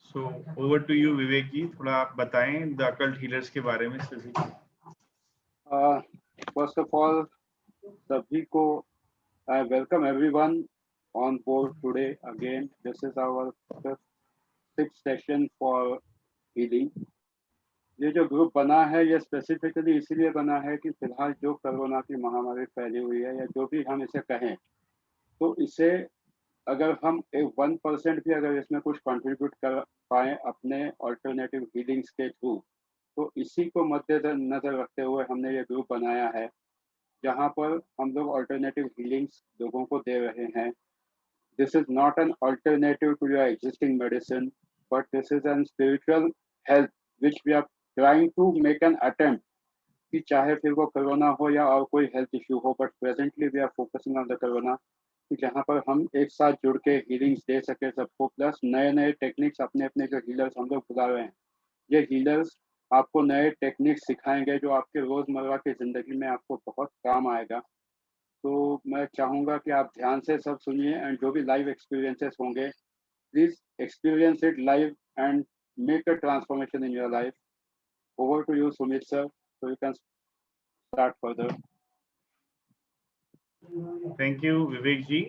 So over to you Vivek जी, थोड़ा आप बताएं द अकल्ट हीलर्स के बारे में स्पेसिफिकली। फर्स्ट ऑफ ऑल सभी को I welcome everyone on board today. Again, this is our sixth session for healing. ये जो ग्रुप बना है ये स्पेसिफिकली इसीलिए बना है कि फिलहाल जो कोरोना की महामारी फैली हुई है या जो भी हम इसे कहें, तो इसे अगर हम 1% भी अगर इसमें कुछ कंट्रीब्यूट कर पाए अपने ऑल्टरनेटिव हीलिंग्स के थ्रू, तो इसी को मद्देनजर रखते हुए हमने ये ग्रुप बनाया है, जहाँ पर हम लोग ऑल्टरनेटिव हीलिंग्स लोगों को दे रहे हैं। This is not an alternative to your existing medicine, but this is an spiritual health which we are trying to make an attempt कि चाहे फिर वो कोरोना हो या और कोई हेल्थ इश्यू हो, but presently we are focusing on the corona, जहाँ पर हम एक साथ जुड़ के हीलिंग्स दे सके सबको, प्लस नए नए टेक्निक्स अपने अपने जो हीलर्स हम लोग बुला रहे हैं, ये हीलर्स आपको नए टेक्निक्स सिखाएंगे जो आपके रोजमर्रा की जिंदगी में आपको बहुत काम आएगा। तो मैं चाहूँगा कि आप ध्यान से सब सुनिए एंड जो भी लाइव एक्सपीरियंसेस होंगे, please experience it live and make a transformation in your life. Over to you Sumit sir, so you can start further. Thank you Vivek ji.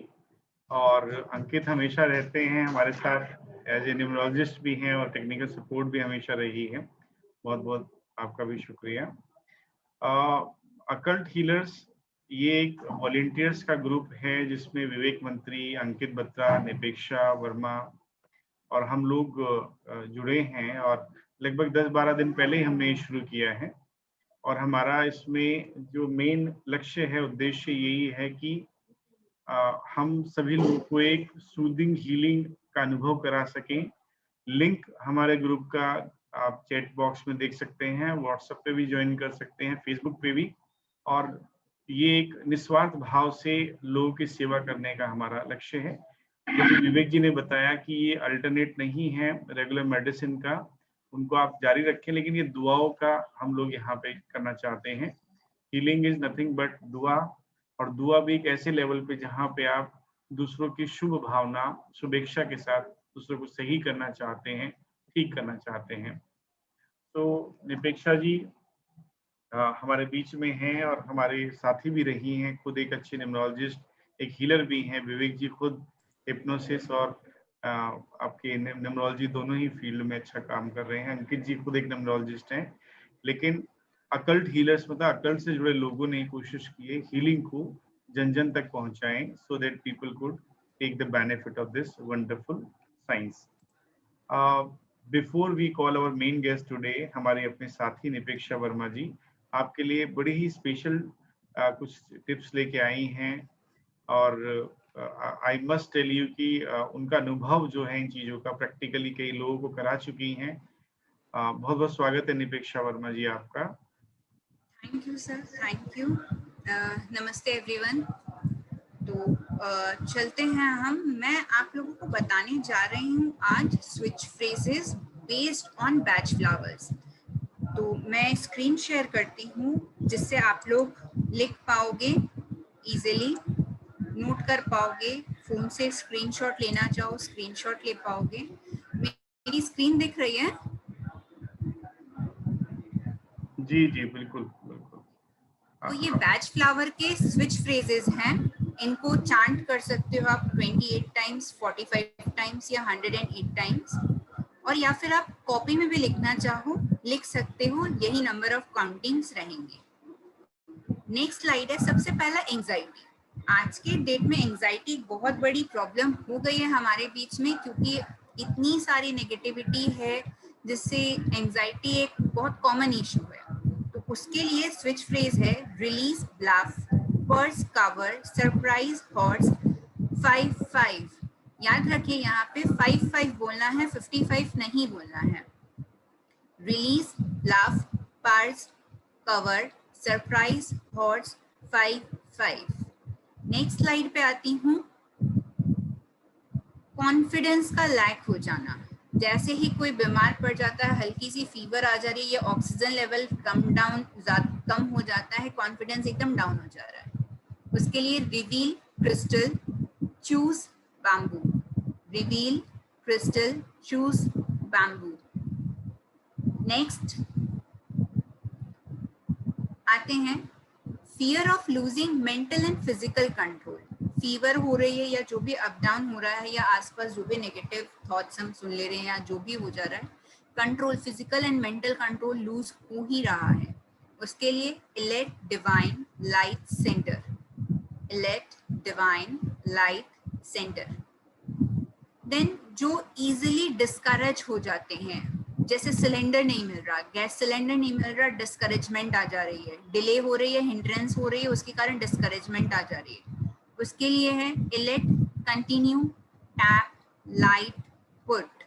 और अंकित हमेशा रहते हैं हमारे साथ, एज ए न्यूमरोलॉजिस्ट भी हैं और टेक्निकल सपोर्ट भी हमेशा रही है। बहुत बहुत आपका भी शुक्रिया। अकल्ट हीलर्स ये एक वॉलेंटियर्स का ग्रुप है जिसमें विवेक मंत्री, अंकित बत्रा, निपेक्षा वर्मा और हम लोग जुड़े हैं, और लगभग 10-12 दिन पहले ही हमने शुरू किया है। और हमारा इसमें जो मेन लक्ष्य है, उद्देश्य यही है कि हम सभी लोगों को एक सूदिंग हीलिंग का अनुभव करा सकें। लिंक हमारे ग्रुप का आप चैट बॉक्स में देख सकते हैं, व्हाट्सएप पे भी ज्वाइन कर सकते हैं, फेसबुक पे भी। और ये एक निस्वार्थ भाव से लोगों की सेवा करने का हमारा लक्ष्य है। जैसे विवेक जी ने बताया कि ये अल्टरनेट नहीं है रेगुलर मेडिसिन का, उनको आप जारी रखें, लेकिन ये दुआओं का हम लोग यहाँ पे करना चाहते हैं। हीलिंग इज नथिंग बट दुआ, और दुआ भी एक ऐसे लेवल पे जहाँ पे आप दूसरों की शुभ भावना, शुभेच्छा के साथ दूसरों को सही करना चाहते हैं, ठीक करना चाहते हैं। तो निपेक्षा जी हमारे बीच में हैं और हमारे साथी भी रही हैं, खुद एक अच्छी न्यूमरोलॉजिस्ट, एक हीलर भी हैं। विवेक जी खुद हिप्नोसिस और आपके न्यूमरोलॉजी दोनों ही फील्ड में अच्छा काम कर रहे हैं। अंकित जी खुद एक न्यूमरोलॉजिस्ट हैं। लेकिन अकल्ट हीलर्स मतलब अकल्ट से जुड़े लोगों ने कोशिश की है हीलिंग को जन जन तक पहुंचाएं, so that people could take the benefit of this wonderful science. Before we call our main guest today, हमारे अपने साथी निपेक्षा वर्मा जी आपके लिए बड़ी ही स्पेशल कुछ टिप्स लेके आई हैं। और आई मस्ट टेल यू कि उनका अनुभव जो है इन चीज़ों का प्रैक्टिकली कई लोगों को करा चुकी हैं। बहुत बहुत स्वागत है निपेक्षा वर्मा जी आपका। Thank you sir, thank you. नमस्ते एवरीवन। तो चलते हैं मैं आप लोगों को बताने जा रही हूँ आज switch phrases based on batch flowers. तो मैं स्क्रीन शेयर करती हूँ जिससे आप लोग लिख पाओगे, इजीली नोट कर पाओगे, फोन से स्क्रीनशॉट लेना चाहो स्क्रीनशॉट ले पाओगे। मेरी स्क्रीन दिख रही है? जी जी बिल्कुल बिल्कुल। तो ये बैच फ्लावर के स्विच फ्रेजेस हैं, इनको चांट कर सकते हो आप 28 टाइम्स, 45 टाइम्स या 108 टाइम्स, और या फिर आप कॉपी में भी लिखना चाहो लिख सकते हो, यही नंबर ऑफ काउंटिंग्स रहेंगे। नेक्स्ट स्लाइड है। सबसे पहला एंजाइटी। आज के डेट में एंजाइटी बहुत बड़ी प्रॉब्लम हो गई है हमारे बीच में, क्योंकि इतनी सारी नेगेटिविटी है जिससे एंजाइटी एक बहुत कॉमन इशू है। तो उसके लिए स्विच फ्रेज है release bluff, purse cover, surprise horse, 5-5। याद रखिए यहाँ पे 5-5 बोलना है, 55 नहीं बोलना है। Release bluff, purse cover, surprise horse, 5-5। Next slide पे आती हूँ। कॉन्फिडेंस का लैक हो जाना, जैसे ही कोई बीमार पड़ जाता है, हल्की सी फीवर आ जा रही है, ऑक्सीजन लेवल कम हो जाता है, कॉन्फिडेंस एकदम डाउन हो जा रहा है। उसके लिए reveal crystal, choose bamboo. Reveal crystal, choose bamboo. Next आते हैं fear of losing mental and physical control. Fever हो रही है या जो भी अप डाउन हो रहा है या आसपास जो भी नेगेटिव थॉट्स हम सुन ले रहे हैं या जो भी हो जा रहा है, control, physical and mental control lose हो ही रहा है. उसके लिए elect divine light center. elect divine light center. Then जो इजीली डिस्करेज हो जाते हैं, जैसे सिलेंडर नहीं मिल रहा, गैस सिलेंडर नहीं मिल रहा, डिस्करेजमेंट आ जा रही है, डिले हो रही है, हिंड्रेंस हो रही है, उसके कारण डिस्करेजमेंट आ जा रही है. उसके लिए है elect continue tap light put.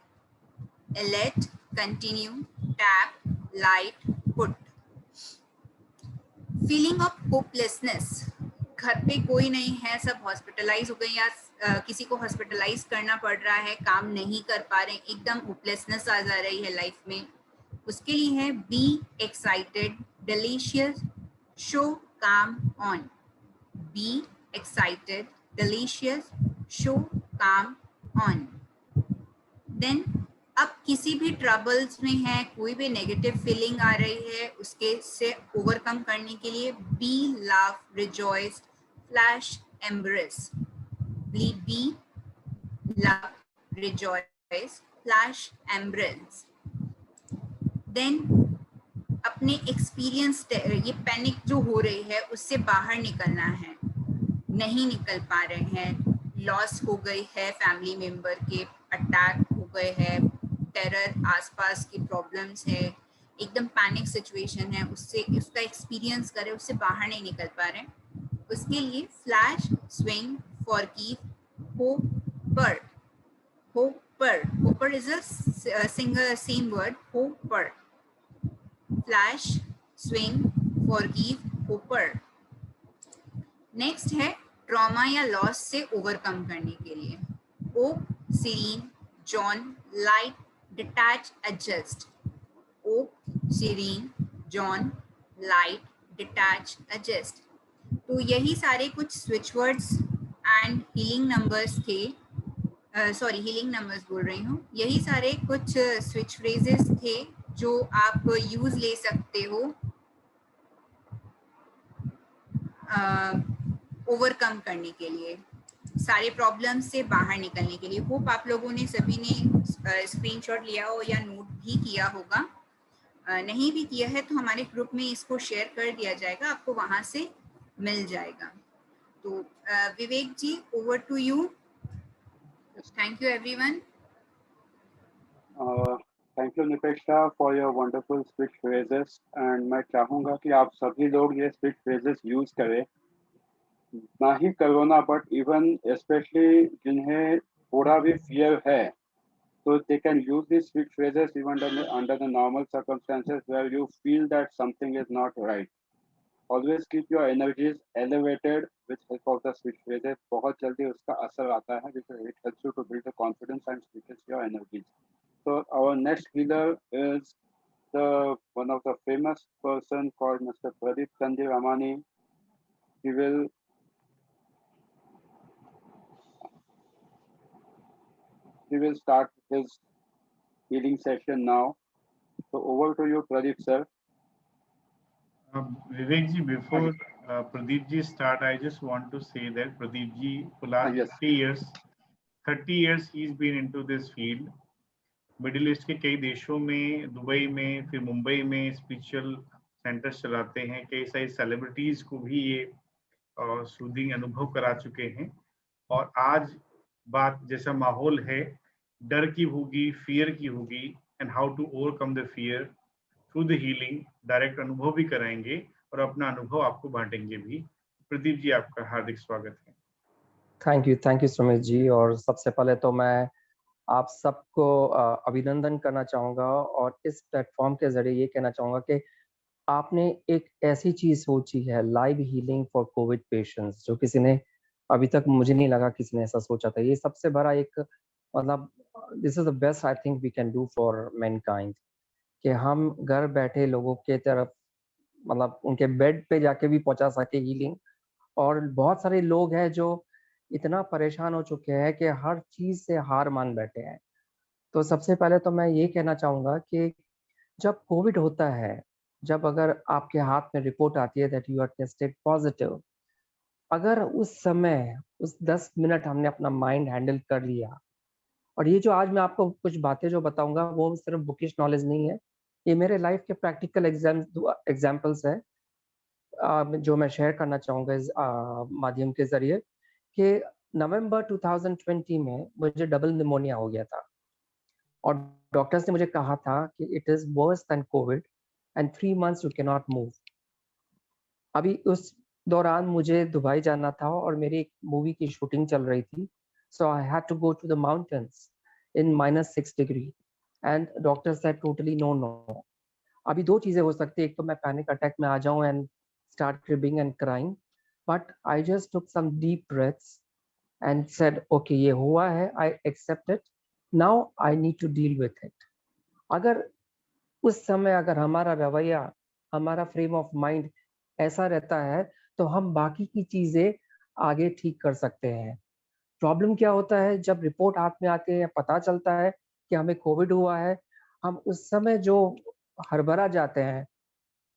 elect continue tap light put. Feeling of hopelessness, घर पे कोई नहीं है, सब हॉस्पिटलाइज हो गए या किसी को हॉस्पिटलाइज करना पड़ रहा है, काम नहीं कर पा रहे, एकदम होपलेसनेस आ जा रही है लाइफ में. उसके लिए है बी एक्साइटेड डिलीशियस शो काम on. Be excited delicious show काम ऑन. देन अब किसी भी ट्रबल्स में है, कोई भी नेगेटिव फीलिंग आ रही है, उसके से ओवरकम करने के लिए be love rejoice flash embrace. Be love rejoice flash embrace. Then अपने एक्सपीरियंस, ये पैनिक जो हो रही है उससे बाहर निकलना है, नहीं निकल पा रहे हैं, लॉस हो गई है फैमिली मेंबर के, अटैक हो गए हैं, टेरर, आसपास की प्रॉब्लम्स है, एकदम पैनिक सिचुएशन है, उससे उसका एक्सपीरियंस करें, उससे बाहर नहीं निकल पा रहे. उसके लिए flash swing forgive hopper. Hopper is a single same word, hopper. Flash swing forgive hopper. Next है ट्रॉमा या लॉस से ओवरकम करने के लिए oak serene John light detach adjust. Oak serene John light detach adjust. तो यही सारे कुछ switch words and healing numbers थे, सॉरी हीलिंग नंबर्स बोल रही हूँ, यही सारे कुछ स्विच फ्रेजेस थे जो आप यूज ले सकते हो ओवरकम करने के लिए, सारे प्रॉब्लम्स से बाहर निकलने के लिए. होप आप लोगों ने सभी ने स्क्रीनशॉट लिया हो या नोट भी किया होगा. नहीं भी किया है तो हमारे ग्रुप में इसको शेयर कर दिया जाएगा, आपको वहां से मिल जाएगा. तो Vivek ji, over to you. Thank you everyone. Thank you Nipeksha for your wonderful switch phrases. And मैं चाहूँगा कि आप सभी लोग ये स्विच फ्रेजेस यूज करें, ना ही कोरोना बट इवन स्पेशली जिन्हें थोड़ा भी फियर है, so they can use these switch phrases even under the normal circumstances where you feel that something is not right. Always keep your energies elevated with help of the switch phrases. बहुत जल्दी उसका असर आता है because it helps you to build the confidence and switches your energies. So our next healer is one of the famous person called Mr. Pradeep Chandiramani. He will start his healing session now. So over to you, Pradeep sir. Vivek ji, before Pradeep ji start, I just want to say that Pradeep ji, for last Yes. 30 years he's been into this field. Middle east के कई देशों में, Dubai में, फिर मुंबई में spiritual centres चलाते हैं. कई सारी सेलिब्रिटीज को भी ये सूदिंग अनुभव करा चुके हैं. और आज बात जैसा माहौल है, डर की होगी, फियर की होगी, and how to overcome the fear through the healing, direct अनुभव भी कराएंगे और अपना अनुभव आपको बांटेंगे भी. प्रदीप जी, आपका हार्दिक स्वागत है. थैंक यू सुमित जी. और सबसे पहले तो मैं आप सबको अभिनंदन करना चाहूँगा और इस प्लेटफॉर्म के जरिए ये कहना चाहूँगा कि आपने एक ऐसी चीज़ सोची है, live healing for Covid patients, जो किसी ने अभी तक, मुझे नहीं लगा किसी ने ऐसा सोचा था. ये सबसे बड़ा एक, मतलब this is the best I think we can do for mankind, कि हम घर बैठे लोगों के तरफ, मतलब उनके बेड पे जाके भी पहुंचा सके हीलिंग. और बहुत सारे लोग हैं जो इतना परेशान हो चुके हैं कि हर चीज से हार मान बैठे हैं. तो सबसे पहले तो मैं ये कहना चाहूँगा कि जब कोविड होता है, जब अगर आपके हाथ में रिपोर्ट आती है that you are tested positive, अगर उस समय उस 10 मिनट हमने अपना माइंड हैंडल कर लिया, और ये जो आज मैं आपको कुछ बातें जो बताऊंगा वो सिर्फ बुकिश नॉलेज नहीं है, ये मेरे लाइफ के प्रैक्टिकल एग्जाम्पल्स है जो मैं शेयर करना चाहूँगा इस माध्यम के ज़रिए कि नवंबर 2020 में मुझे डबल निमोनिया हो गया था और डॉक्टर्स ने मुझे कहा था कि it is worse than Covid and 3 months you can not move. अभी उस दौरान मुझे दुबई जाना था और मेरी एक मूवी की शूटिंग चल रही थी, so I had to go to the mountains in -6 degree and doctor said totally no no. अभी दो चीजें हो सकती है, एक तो मैं पैनिक अटैक में आ जाऊं and start cribbing and crying, but I just took some deep breaths and said okay ये हुआ है, I accept it, now I need to deal with it. अगर उस समय अगर हमारा रवैया, हमारा फ्रेम ऑफ माइंड ऐसा रहता है तो हम बाकी की चीजें आगे ठीक कर सकते हैं। प्रॉब्लम क्या होता है, जब रिपोर्ट हाथ में आती है या पता चलता है कि हमें कोविड हुआ है, हम उस समय जो हड़बड़ा जाते हैं,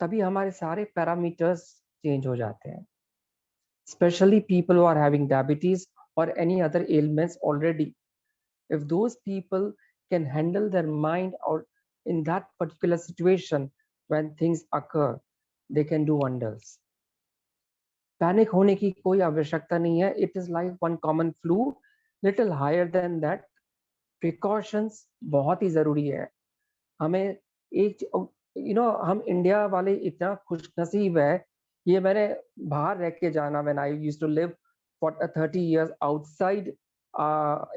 तभी हमारे सारे पैरामीटर्स चेंज हो जाते हैं। Specially people who are having diabetes और any other elements already, if those people can handle their mind or in that particular situation when things occur, they can do wonders. Panic होने की कोई आवश्यकता नहीं है, it is like one common flu, little higher than that. Precautions बहुत ही जरूरी है। हमें एक हम इंडिया वाले इतना खुशनसीब है, ये मैंने बाहर रह के जाना, when I used to live for 30 years outside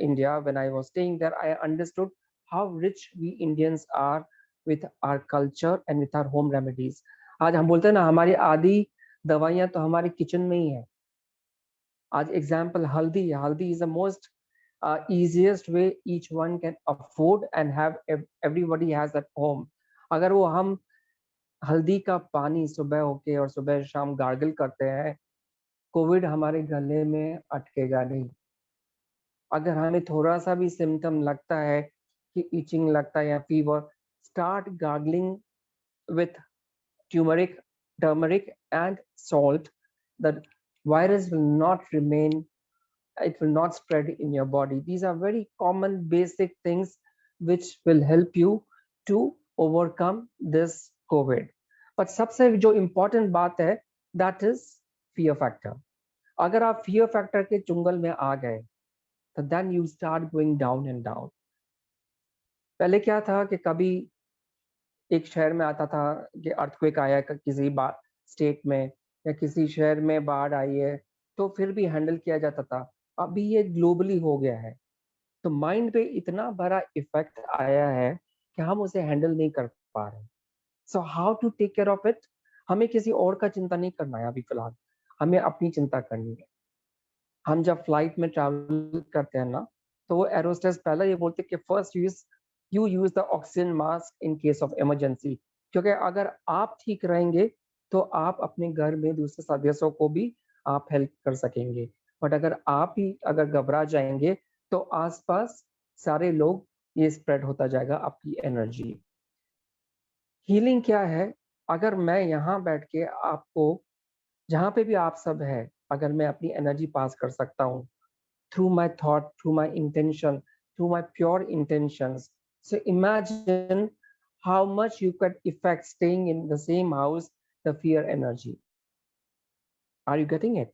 India, when I was staying there, I understood how rich we Indians are with our culture and with our home remedies. आज हम बोलते हैं ना, हमारी आधी दवाइयां तो हमारे किचन में ही है। आज एग्जाम्पल हल्दी, हल्दी is the most easiest way each one can afford and have everybody has at home. अगर वो हम हल्दी का पानी सुबह होके और सुबह शाम गार्गल करते हैं, कोविड हमारे गले में अटकेगा नहीं। अगर हमें थोड़ा सा भी सिम्टम लगता है कि इचिंग लगता है या fever, start gargling with turmeric and salt. The virus will not remain, it will not spread in your body. These are very common basic things which will help you to overcome this COVID. But सबसे जो important बात है, that is fear factor. अगर आप fear factor के चुंगल में आ गए, तो then you start going down and down. पहले क्या था कि कभी एक शहर में आता था कि अर्थक्वेक आया किसी स्टेट में या किसी शहर में बाढ़ आई है, तो फिर भी हैंडल किया जाता था। अभी ये ग्लोबली हो गया है, तो माइंड पे इतना बड़ा इफेक्ट आया है कि हम उसे हैंडल नहीं कर पा रहे। So how to take care of it? हमें किसी और का चिंता नहीं करना है अभी फिलहाल, हमें अपनी चिंता करनी है। हम जब फ्लाइट में ट्रैवल करते हैं ना, तो वो एरोस्टेस पहले ये बोलते कि first you use the oxygen mask in case of emergency, क्योंकि अगर आप ठीक रहेंगे तो आप अपने घर में दूसरे सदस्यों को भी आप हेल्प कर सकेंगे। बट अगर आप ही अगर घबरा जाएंगे तो आसपास सारे लोग ये स्प्रेड होता जाएगा आपकी एनर्जी। हीलिंग क्या है? अगर मैं यहाँ बैठ के आपको, जहाँ पे भी आप सब है, अगर मैं अपनी एनर्जी पास कर सकता हूँ through my thought, through my intention, through my pure intentions. So imagine how much you could affect staying in the same house, the fear energy. Are you getting it?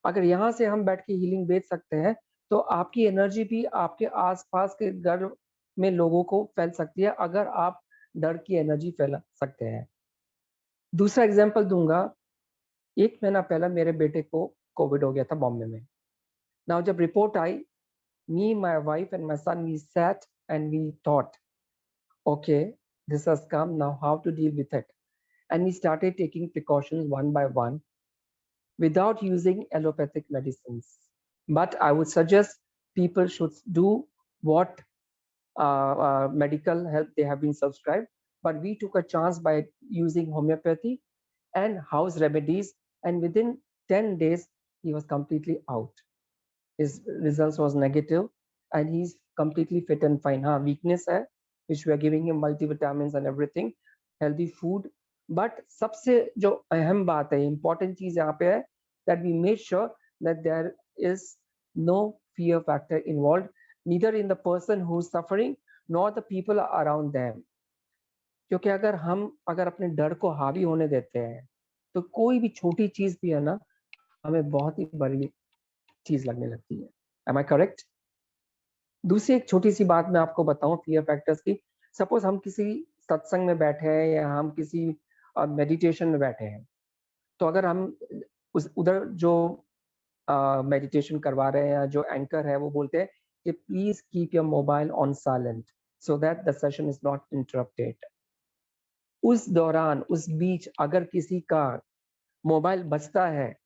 अगर यहाँ से हम बैठ के हीलिंग बेच सकते हैं, तो आपकी एनर्जी भी आपके आसपास के घर में लोगों को फैल सकती है, अगर आप डर की एनर्जी फैला सकते हैं। दूसरा एग्जांपल दूंगा, 1 महीना पहले मेरे बेटे को कोविड हो गया था बॉम्बे में। Now जब report I, me, my wife and my son, we sat and we thought, okay, this has come, now how to deal with it? And we started taking precautions one by one without using allopathic medicines. But I would suggest people should do what medical help they have been subscribed. But we took a chance by using homeopathy and house remedies, and within 10 days, he was completely out. His results was negative, and he's completely fit and fine. हाँ, weakness है, which we are giving him multivitamins and everything, healthy food. But सबसे जो अहम बात है, important चीज यहाँ पे है, that we make sure that there is no fear factor involved, neither in the person who's suffering nor the people around them. क्योंकि अगर अपने डर को हावी होने देते हैं तो कोई भी छोटी चीज भी है ना, हमें बहुत ही बड़ी चीज लगने लगती है. Am I correct? दूसरी एक छोटी सी बात मैं आपको बताऊं फियर फैक्टर्स की. सपोज हम किसी सत्संग में बैठे हैं या हम किसी मेडिटेशन में बैठे हैं, तो अगर हम उधर जो मेडिटेशन करवा रहे हैं या जो एंकर है वो बोलते हैं कि please keep your mobile on silent so that the session is not interrupted. उस दौरान उस बीच अगर किसी का मोबाइल बजता है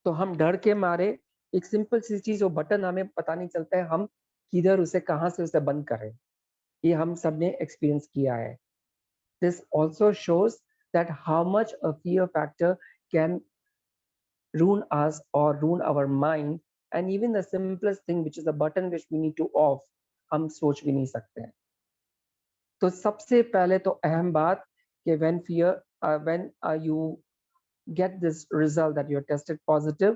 तो हम डर के मारे एक सिंपल सी चीज, वो बटन हमें पता नहीं चलता है, हम किधर उसे कहां से उसे बंद करें. ये हम सब ने एक्सपीरियंस किया है. This also shows that how much a fear factor can ruin us or ruin our mind, and even the simplest thing which is a button which we need to off, हम सोच भी नहीं सकते हैं. तो सबसे पहले तो अहम बात कि when you get this result that you're tested positive,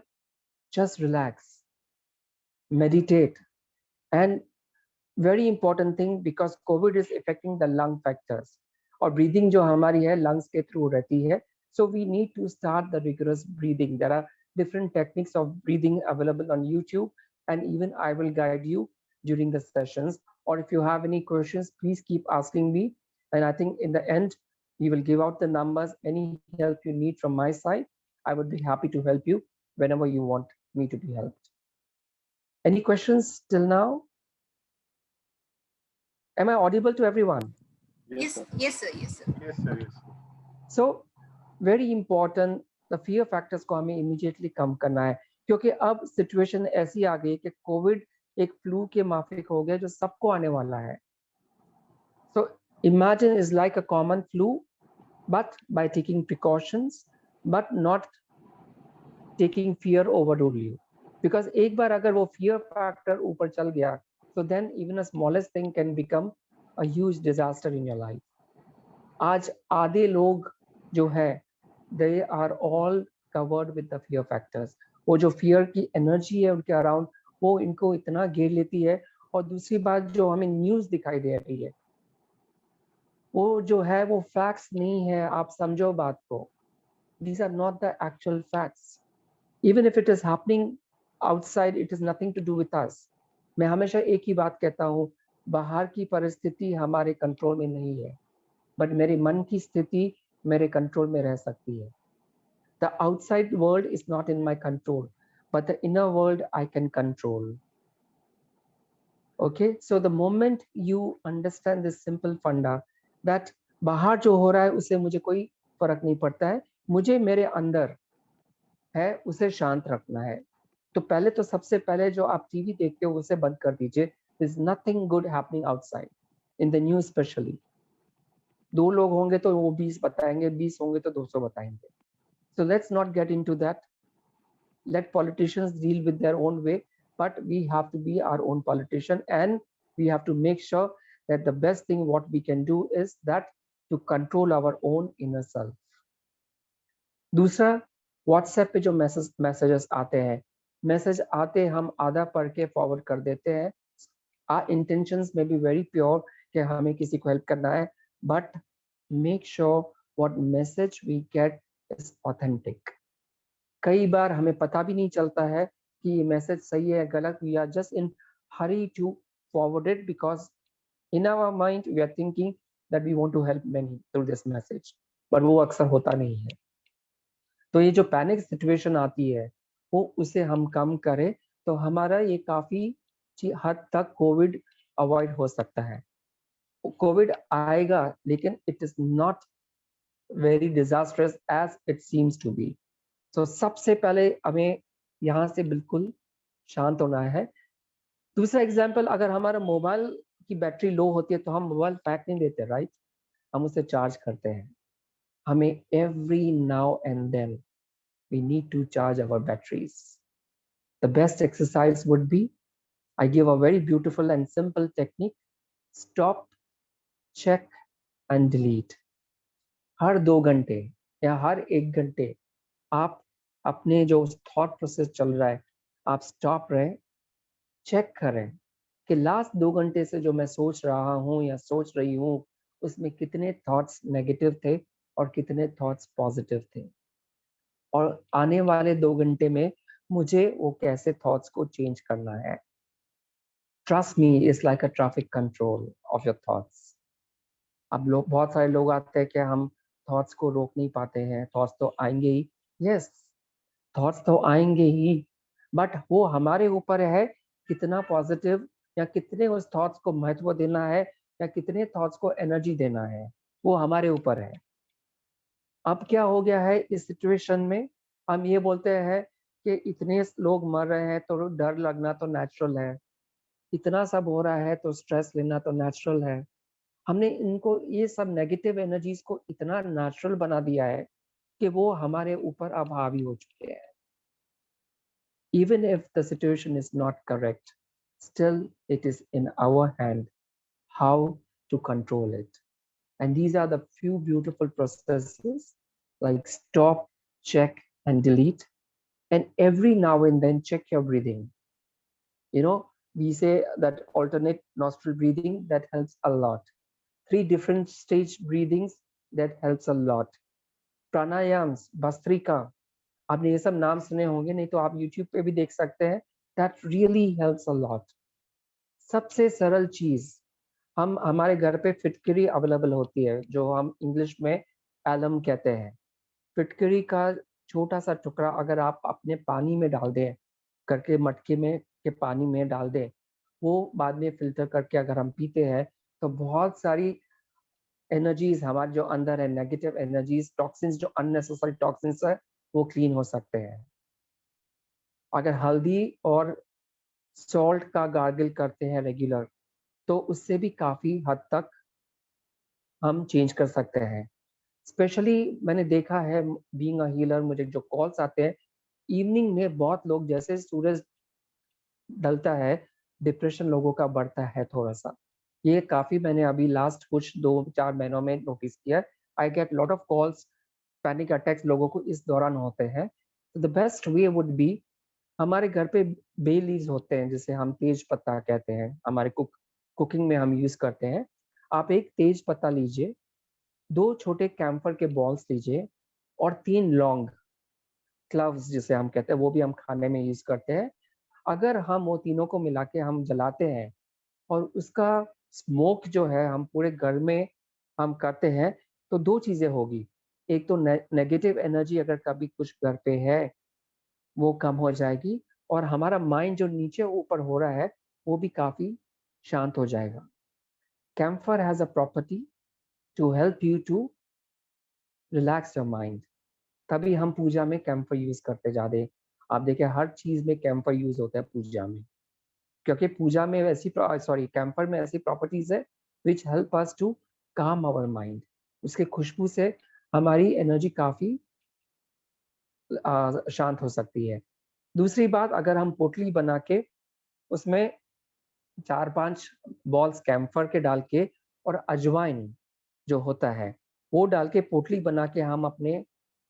just relax, meditate, and very important thing, because COVID is affecting the lung factors और breathing जो हमारी है lungs के through रहती है, so we need to start the rigorous breathing. There are different techniques of breathing available on YouTube, and even I will guide you during the sessions, or if you have any questions please keep asking me, and I think in the end we will give out the numbers. Any help you need from my side, I would be happy to help you whenever you want me to be helped. Any questions till now? Am I audible to everyone? Yes, sir. yes, sir. Yes, sir. Yes, sir. Yes. So very important, the fear factors को हमें immediately कम करना है, क्योंकि अब situation ऐसी आ गई कि Covid एक फ्लू के माफिक हो गया जो सबको आने वाला है. So imagine is like a common flu, but by taking precautions, but not taking fear overrule you. Because एक बार अगर वो fear factor ऊपर चल गया, so then even a smallest thing can become a huge disaster in your life. आज आधे लोग जो है they are all covered with the fear factors. वो जो fear की energy है उनके around, वो इनको इतना घेर लेती है. और दूसरी बात जो हमें news दिखाई दे रही है, वो जो है वो facts नहीं है. आप समझो बात को. These are not the actual facts. Even if it is happening outside, it is nothing to do with us. मैं हमेशा एक ही बात कहता हूँ, बाहर की परिस्थिति हमारे कंट्रोल में नहीं है, बट मेरे मन की स्थिति मेरे कंट्रोल में रह सकती है. The outside world is not in my control, but the inner world I can control. Okay, so the moment you understand this simple funda that बाहर जो हो रहा है उससे मुझे कोई फर्क नहीं पड़ता है, मुझे मेरे अंदर है उसे शांत रखना है. तो पहले तो सबसे पहले जो आप टीवी देखते हो उसे बंद कर दीजिए. There is nothing good happening outside, in the news especially. 2 लोग होंगे तो वो 20 बताएंगे, 20 होंगे तो 200 बताएंगे. So let's not get into that. Let politicians deal with their own way, but we have to be our own politician, and we have to make sure that the best thing what we can do is that to control our own inner self. दूसरा, WhatsApp पे जो messages आते हैं, message आते हम आधा पढ़ के फॉरवर्ड कर देते हैं. Our intentions may be very pure कि हमें किसी को हेल्प करना है, but make sure what message we get is authentic. कई बार हमें पता भी नहीं चलता है कि ये मैसेज सही है गलत. We are just in hurry to forward it because in our mind we are thinking that we want to help many through this message, but वो अक्सर होता नहीं है. तो ये जो पैनिक सिचुएशन आती है वो उसे हम कम करें तो हमारा ये काफी हद तक कोविड अवॉइड हो सकता है. कोविड आएगा लेकिन it is not very disastrous as it seems to be. तो सबसे पहले हमें यहाँ से बिल्कुल शांत होना है. दूसरा एग्जाम्पल, अगर हमारा मोबाइल की बैटरी लो होती है तो हम मोबाइल पैक नहीं देते, राइट? हम उसे चार्ज करते हैं. हमें every now and then we need to charge our batteries. The best exercise would be I give a very beautiful and simple technique. Stop, check and delete. हर 2 घंटे या हर 1 घंटे आप अपने जो थॉट प्रोसेस चल रहा है आप स्टॉप रहे, चेक करें कि लास्ट 2 घंटे से जो मैं सोच रहा हूँ या सोच रही हूँ उसमें कितने थॉट्स नेगेटिव थे और कितने थॉट्स पॉजिटिव थे, और आने वाले 2 घंटे में मुझे वो कैसे थॉट्स को चेंज करना है. Trust me, it's like a traffic control of your thoughts. अब लोग, बहुत सारे लोग आते हैं कि हम थॉट्स को रोक नहीं पाते हैं, थॉट्स तो आएंगे ही. यस, थॉट्स तो आएंगे ही, बट वो हमारे ऊपर है कितना पॉजिटिव या कितने उस थॉट्स को महत्व देना है या कितने थॉट्स को एनर्जी देना है, वो हमारे ऊपर है. अब क्या हो गया है इस सिचुएशन में, हम ये बोलते हैं कि इतने लोग मर रहे हैं तो डर लगना तो नेचुरल है, इतना सब हो रहा है तो स्ट्रेस लेना तो नेचुरल है. हमने इनको ये सब नेगेटिव एनर्जीज को इतना नेचुरल बना दिया है कि वो हमारे ऊपर अब हावी हो चुके हैं. Even if the situation is not correct, still it is in our hand how to control it. And these are the few beautiful processes like stop, check, and delete. And every now and then check your breathing. You know, we say that alternate nostril breathing, that helps a lot. 3 different stage breathings, that helps a lot. Pranayams, Bastrika, आपने ये सब नाम सुने होंगे, नहीं तो आप YouTube पे भी देख सकते हैं. That really helps a lot. सबसे सरल चीज, हम हमारे घर पे फिटकरी अवेलेबल होती है जो हम इंग्लिश में एलम कहते हैं. फिटकरी का छोटा सा टुकड़ा अगर आप अपने पानी में डाल दें, करके मटके में के पानी में डाल दें, वो बाद में फिल्टर करके अगर हम पीते हैं तो बहुत सारी एनर्जीज हमारे जो अंदर है, नेगेटिव एनर्जीज, टॉक्सिन्स, जो अननेसेसरी टॉक्सिन्स है, वो क्लीन हो सकते हैं. अगर हल्दी और सॉल्ट का गार्गल करते हैं रेगुलर, तो उससे भी काफी हद तक हम चेंज कर सकते हैं. स्पेशली मैंने देखा है, बीइंग अ हीलर, मुझे जो कॉल्स आते हैं इवनिंग में, बहुत लोग, जैसे सूरज ढलता है डिप्रेशन लोगों का बढ़ता है थोड़ा सा. ये काफी मैंने अभी लास्ट कुछ 2-4 महीनों में नोटिस किया. I get lot of calls, panic attacks लोगों को इस दौरान होते हैं. तो the best way would be, हमारे घर पे बे लीव्स होते हैं जिसे हम तेज पत्ता कहते हैं, हमारे कुकिंग में हम यूज करते हैं. आप एक तेज पत्ता लीजिए, 2 छोटे कैम्फर के बॉल्स लीजिए और 3 लौंग, क्लव्स जिसे हम कहते हैं, वो भी हम खाने में यूज करते हैं. अगर हम वो तीनों को मिला के हम जलाते हैं और उसका स्मोक जो है हम पूरे घर में हम करते हैं, तो 2 चीजें होगी. एक तो नेगेटिव एनर्जी अगर कभी कुछ घर पे है वो कम हो जाएगी, और हमारा माइंड जो नीचे ऊपर हो रहा है वो भी काफी शांत हो जाएगा. Camphor has a property to help you to relax your mind. तभी हम पूजा में कैम्फर यूज करते जाते. आप देखिए हर चीज में कैम्फर यूज होता है पूजा में, क्योंकि पूजा में ऐसी कैम्फर में ऐसी प्रॉपर्टीज है विच हेल्प अस टू काम आवर माइंड. उसके खुशबू से हमारी एनर्जी काफी शांत हो सकती है. दूसरी बात, अगर हम पोटली बना के उसमें 4-5 बॉल्स कैम्फर के डाल के और अजवाइन जो होता है वो डाल के पोटली बना के हम अपने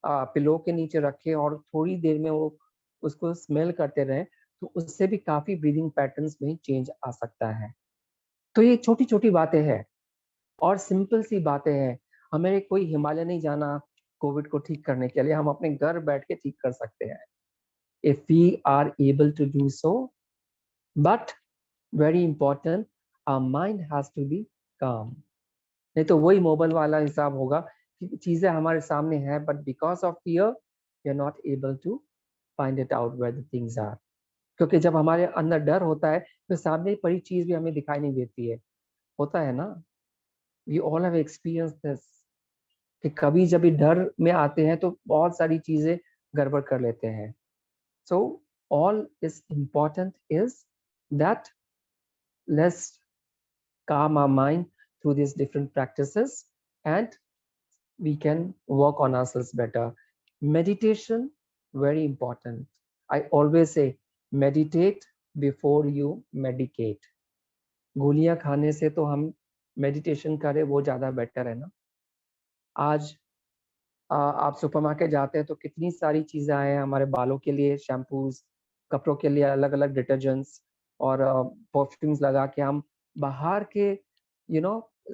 पिलो के नीचे रखें और थोड़ी देर में वो उसको स्मेल करते रहें, तो उससे भी काफी ब्रीदिंग पैटर्न्स में चेंज आ सकता है. तो ये छोटी छोटी बातें हैं और सिंपल सी बातें हैं. हमें कोई हिमालय नहीं जाना कोविड को ठीक करने के लिए, हम अपने घर बैठ के ठीक कर सकते हैं if we are able to do so. But very important, our mind has to be calm. नहीं तो वही मोबाइल वाला हिसाब होगा कि चीजें हमारे सामने हैं, but because of fear we are not able to find it out where the things are. क्योंकि जब हमारे अंदर डर होता है तो सामने पड़ी चीज भी हमें दिखाई नहीं देती है. होता है ना, we all have experience this, कि कभी जब भी डर में आते हैं तो बहुत सारी चीजें गड़बड़ कर लेते हैं. So all is important is that let's calm our mind through these different practices and we can work on ourselves better. Meditation, very important. I always say meditate before you medicate. गोलियां खाने से तो हम meditation करें, वो ज्यादा better है ना। आज आप सुपरमार्केट जाते हैं तो कितनी सारी चीजें आए हैं हमारे बालों के लिए, शैम्पूज, कपड़ों के लिए अलग अलग डिटर्जेंट्स और परफ्यूम्स लगा के हम बाहर के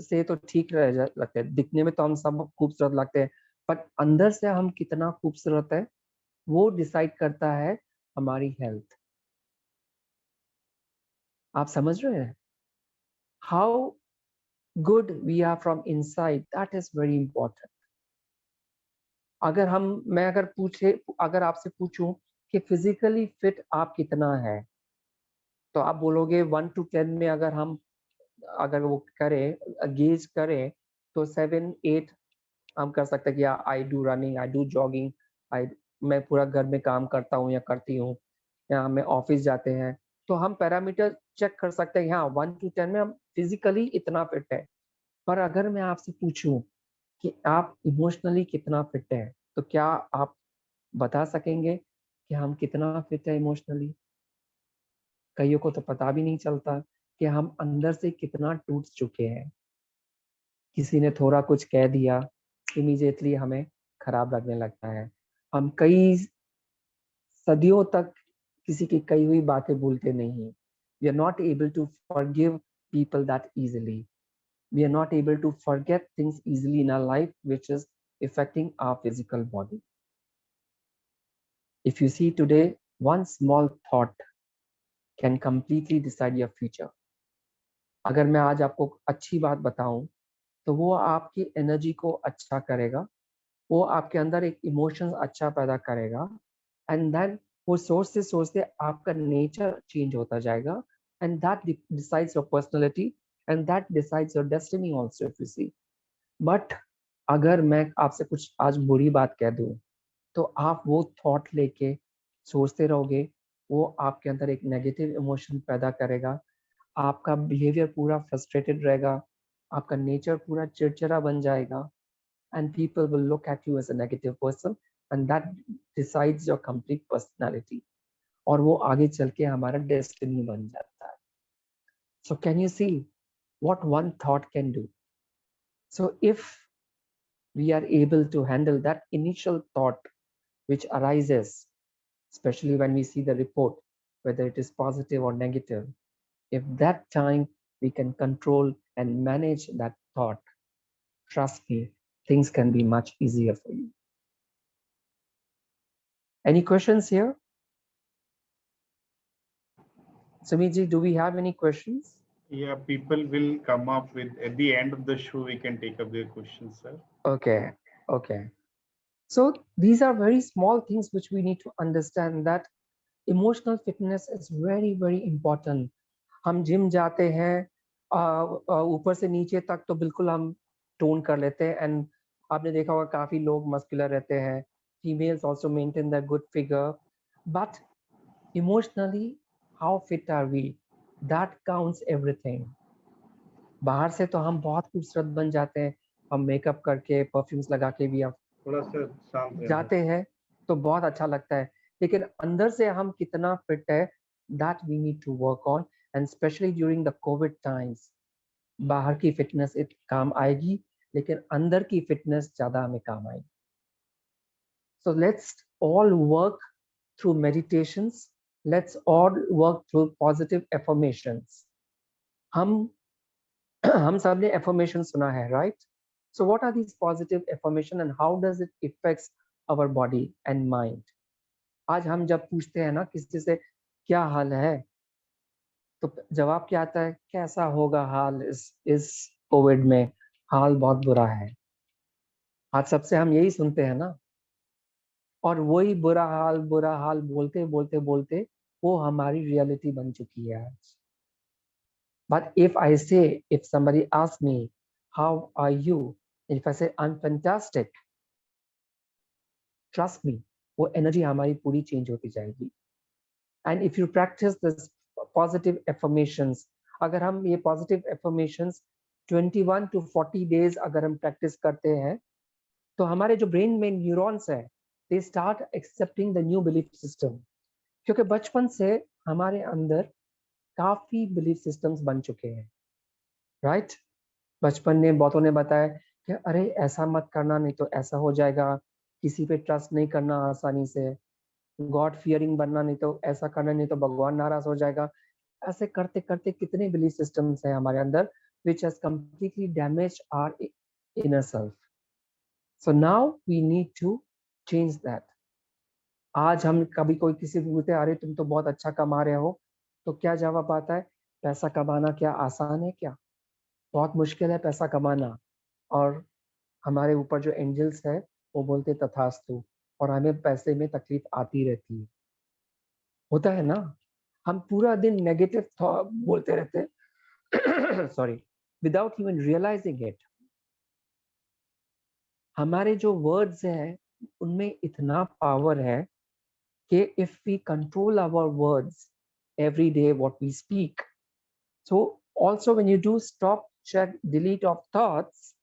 से तो ठीक लगते हैं, दिखने में तो हम सब खूबसूरत लगते हैं, बट अंदर से हम कितना खूबसूरत है वो डिसाइड करता है हमारी हेल्थ। आप समझ रहे हैं? How good we are from inside, that is very important. अगर आपसे पूछूं कि फिजिकली फिट आप कितना है, तो आप बोलोगे 1 to 10 में अगर वो करें, गेज करें, तो 7-8 हम कर सकते हैं कि I do running, I do jogging, मैं पूरा घर में काम करता हूँ या करती हूँ, या हमें ऑफिस जाते हैं, तो हम पैरामीटर चेक कर सकते हैं, हाँ 1 to 10 में हम फिजिकली इतना फिट है। पर अगर मैं आपसे पूछूं कि आप इमोशनली कितना फिट है, तो क्या आप बता सकेंगे कि हम कितना फिट है इमोशनली? कईयों को तो पता भी नहीं चलता कि हम अंदर से कितना टूट चुके हैं। किसी ने थोड़ा कुछ कह दिया, इमीडिएटली हमें खराब लगने लगता है। हम कई सदियों तक किसी की कही हुई बातें भूलते नहीं। We are not able to forgive people that easily. We are not able to forget things easily in our life, which is affecting our physical body. If you see today, one small thought can completely decide your future. अगर मैं आज आपको अच्छी बात बताऊं, तो वो आपकी एनर्जी को अच्छा करेगा, वो आपके अंदर एक इमोशन अच्छा पैदा करेगा, एंड देन वो सोचते सोचते आपका नेचर चेंज होता जाएगा, and that decides your personality, and that decides your destiny also, if you see. But अगर मैं आपसे कुछ आज बुरी बात कह दूं, तो आप वो थॉट लेके सोचते रहोगे, वो आपके अंदर एक नेगेटिव इमोशन पैदा करेगा, आपका बिहेवियर पूरा फ्रस्ट्रेटेड रहेगा, आपका नेचर पूरा चिड़चिड़ा बन जाएगा, and people will look at you as a negative person, and that decides your complete personality, और वो आगे चल के हमारा डेस्टिनी बन जाता है। So can you see what one thought can do? So if we are able to handle that initial thought which arises, especially when we see the report, whether it is positive or negative, if that time we can control and manage that thought, trust me, things can be much easier for you. Any questions here? Sumit, do we have any questions? Yeah, people will come up with, at the end of the show, we can take up their questions, sir. Okay, okay. So these are very small things which we need to understand, that emotional fitness is very, very important. हम gym जाते हैं, ऊपर से नीचे तक तो बिल्कुल हम टोन कर लेते हैं, एंड आपने देखा होगा काफी लोग मस्कुलर रहते हैं, females also maintain the good figure, but emotionally how fit are we, that counts everything. बाहर से तो हम बहुत खूबसूरत बन जाते हैं, हम मेकअप करके परफ्यूम्स लगा के भी आप थोड़ा सा शांत जाते हैं तो बहुत अच्छा लगता है, लेकिन अंदर से हम कितना फिट है, that we need to work on, and specially during the Covid times. बाहर की फिटनेस काम आएगी, लेकिन अंदर की फिटनेस ज्यादा हमें काम आएगी। So let's all work through meditations, let's all work through positive affirmations. हम सब ने एफर्मेशन सुना है, right? So what are these positive affirmation and how does it effects our body and mind? आज हम जब पूछते हैं ना किसी से क्या हाल है, तो जवाब क्या आता है? कैसा होगा हाल इस कोविड में, हाल बहुत बुरा है। आज सबसे हम यही सुनते हैं ना, और वही बुरा हाल बोलते बोलते बोलते वो हमारी रियलिटी बन चुकी है आज। But if somebody asks me, how are you? If I say, I'm fantastic, trust me, वो एनर्जी हमारी पूरी चेंज होती जाएगी। And if you practice this positive affirmations, अगर हम ये positive affirmations 21 to 40 days अगर हम practice करते हैं, तो हमारे जो brain में neurons है, they start accepting the new belief system. क्योंकि बचपन से हमारे अंदर काफी बिलीफ सिस्टम्स बन चुके हैं, राइट? बचपन में बहुतों ने बताया कि अरे ऐसा मत करना नहीं तो ऐसा हो जाएगा, किसी पे ट्रस्ट नहीं करना आसानी से, गॉड फियरिंग बनना नहीं तो ऐसा करना नहीं तो भगवान नाराज हो जाएगा। ऐसे करते करते कितने बिलीफ सिस्टम्स हैं हमारे अंदर which has completely damaged our inner self. So now we need to change that. आज हम कभी कोई किसी को पूछते अरे तुम तो बहुत अच्छा कमा रहे हो, तो क्या जवाब आता है? पैसा कमाना क्या आसान है क्या? बहुत मुश्किल है पैसा कमाना। और हमारे ऊपर जो एंजल्स है वो बोलते तथास्तु, और हमें पैसे में तकलीफ आती रहती है। होता है ना, हम पूरा दिन नेगेटिव बोलते रहते हैं sorry, without even realising it. हमारे जो वर्ड्स हैं उनमें इतना पावर है कि if we control our words every day what we speak, so also when you do stop check delete of thoughts,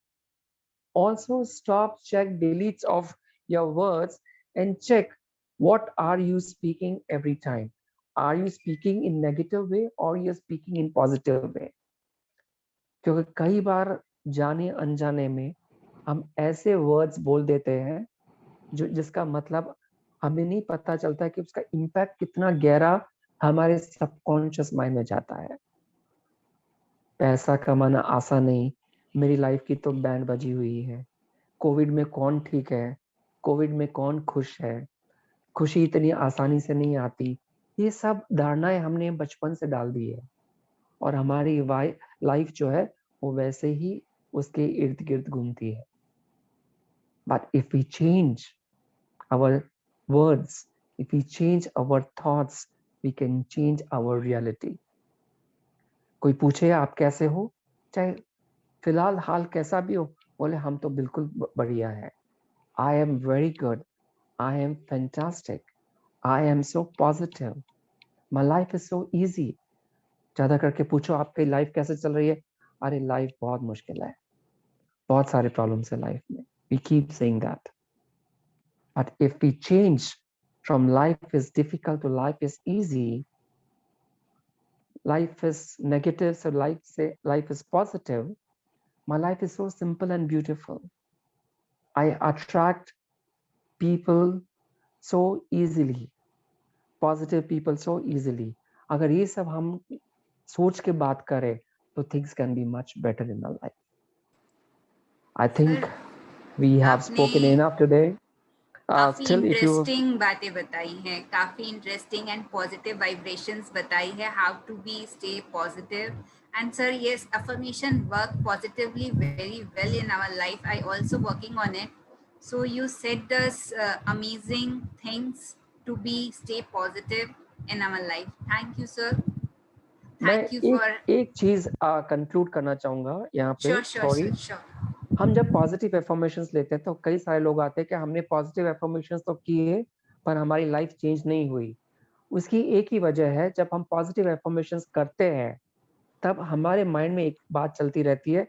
also stop check deletes of your words and check what are you speaking every time. Are you speaking in negative way or you're speaking in positive way? क्योंकि कई बार जाने अनजाने में हम ऐसे words बोल देते हैं जो जिसका मतलब हमें नहीं पता चलता है कि उसका इम्पैक्ट कितना गहरा हमारे सबकॉन्शियस माइंड में जाता है। पैसा कमाना आसान नहीं, मेरी लाइफ की तो बैंड बजी हुई है। कोविड में कौन ठीक है, कोविड में कौन खुश है, खुशी इतनी आसानी से नहीं आती। ये सब धारणाएं हमने बचपन से डाल दी है और हमारी लाइफ जो है वो वैसे ही उसके इर्द गिर्द घूमती है। But if we change our words, if we change our thoughts, we can change our reality. कोई पूछे आप कैसे हो, चाहे फिलहाल हाल कैसा भी हो, बोले हम तो बिल्कुल बढ़िया है। I am very good. I am fantastic. I am so positive. My life is so easy. ज्यादा करके पूछो आपकी लाइफ कैसे चल रही है, अरे लाइफ बहुत मुश्किल है, बहुत सारे प्रॉब्लम्स है लाइफ में। We keep saying that. But if we change from life is difficult to life is easy, life is negative, so life is positive, my life is so simple and beautiful. I attract people so easily, positive people so easily. अगर ये सब हम सोच के बात करें तो things can be much better in our life. I think we have spoken enough today. काफी Still if you इंटरेस्टिंग बातें बताई हैं, काफी इंटरेस्टिंग एंड पॉजिटिव वाइब्रेशंस बताई है, how to be stay positive. And sir yes, affirmation work positively very well in our life. I also working on it. So you said us amazing things to be stay positive in our life. Thank you sir. मैं thank you for. एक चीज conclude करना चाहूंगा यहाँ पे, sure sure sorry. Sure. हम जब positive affirmations लेते हैं तो कई सारे लोग आते हैं कि हमने पॉजिटिव एफर्मेशंस तो किए पर हमारी लाइफ चेंज नहीं हुई। उसकी एक ही वजह है, जब हम पॉजिटिव एफर्मेशंस करते हैं तब हमारे माइंड में एक बात चलती रहती है,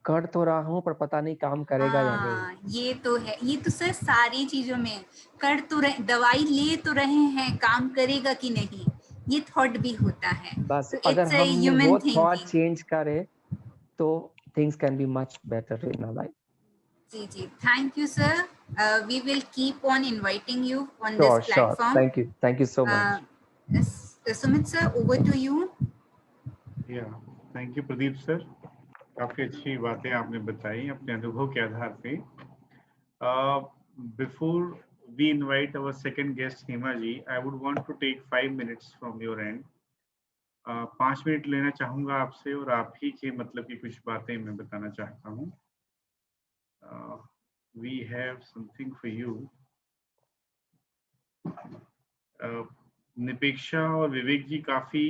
कर तो रहा हूँ पर पता नहीं काम करेगा या नहीं। हाँ, ये तो है. ये तो सर सारी चीजों में कर तो रहे, दवाई ले तो रहे हैं, काम करेगा कि नहीं, ये थॉट भी होता है. बस तो अगर इट्स अ हमने ह्यूमन वो थॉट थिंकिंग. चेंज करे तो things can be much better in our life. जी जी, thank you sir. We will keep on inviting you on this sure, platform. Thank you so much. Sumit sir, over to you. Yeah thank you Pradeep sir, काफी अच्छी बातें आपने बताई अपने अनुभव के आधार पे. Before we invite our second guest Hema ji, I would want to take 5 minutes from your end. 5 minute लेना चाहूंगा आपसे और आप ही के मतलब की कुछ बातें मैं बताना चाहता हूँ. We have something for you. निपेक्षा और विवेक जी काफी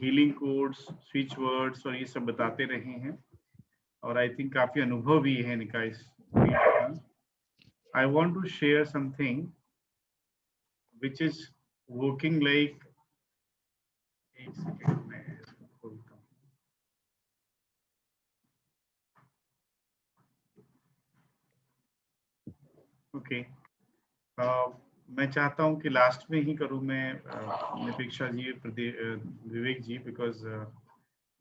हीलिंग कोड्स, स्विच वर्ड्स और ये सब बताते रहे हैं और आई थिंक काफी अनुभव भी है इनका इस field. I want to share something which is working like. एक सेकेंड में इसको खोलता हूँ. ओके, मैं चाहता हूं कि लास्ट में ही करूं मैं, निपेक्षा जी, विवेक जी, बिकॉज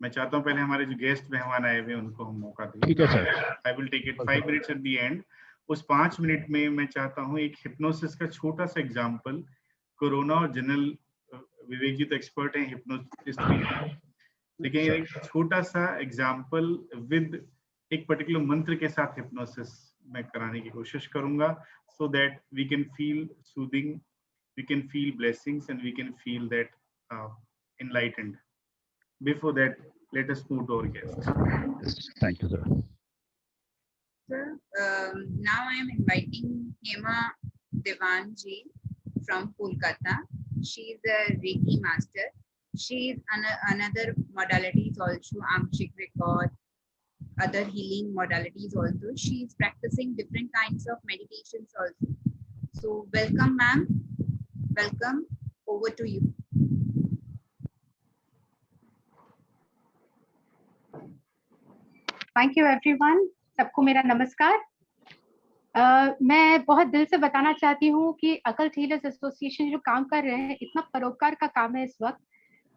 मैं चाहता हूं पहले हमारे जो गेस्ट मेहमान आए हुए हैं उनको हम मौका दें। ठीक है sir. I will take it 5 minutes at the end. उस 5 मिनट में मैं चाहता हूं एक हिप्नोसिस का छोटा सा एग्जांपल, कोरोना और जनरल, विवेक जी तो एक्सपर्ट हैं हिप्नोसिस्ट भी हैं, लेकिन एक छोटा सा एग्जांपल विद एक पर्टिकुलर मंत्र के साथ हिप्नोसिस मैं कराने की कोशिश करूंगा, so that we can feel soothing, we can feel blessings, and we can feel that enlightened. Before that, let us move to our guests. Thank you, sir. Sir, now I am inviting Hema Devanji from Kolkata. She is a Reiki master. She is another modalities also, Amshik record, other healing modalities also. She is practicing different kinds of meditations also. So welcome, ma'am. Welcome. Over to you. Thank you everyone. सबको मेरा नमस्कार। मैं बहुत दिल से बताना चाहती हूँ कि अकल्ट हीलर्स एसोसिएशन जो काम कर रहे हैं, इतना परोपकार का काम है इस वक्त